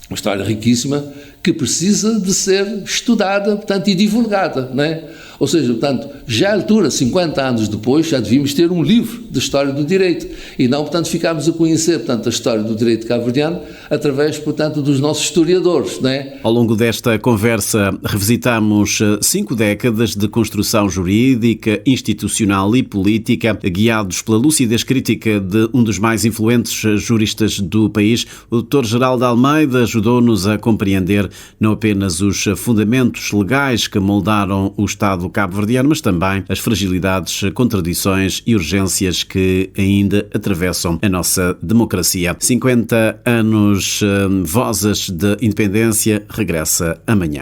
Uma história riquíssima que precisa de ser estudada, portanto, e divulgada, não é? Ou seja, portanto, já à altura, 50 anos depois, já devíamos ter um livro de história do direito e não, portanto, ficarmos a conhecer, portanto, a história do direito cabo-verdiano através, portanto, dos nossos historiadores, não é? Ao longo desta conversa, revisitamos 5 décadas de construção jurídica, institucional e política, guiados pela lucidez crítica de um dos mais influentes juristas do país. O Dr. Geraldo Almeida ajudou-nos a compreender não apenas os fundamentos legais que moldaram o Estado cabo-verdiano, mas também as fragilidades, contradições e urgências que ainda atravessam a nossa democracia. 50 anos, Vozes de Independência, regressa amanhã.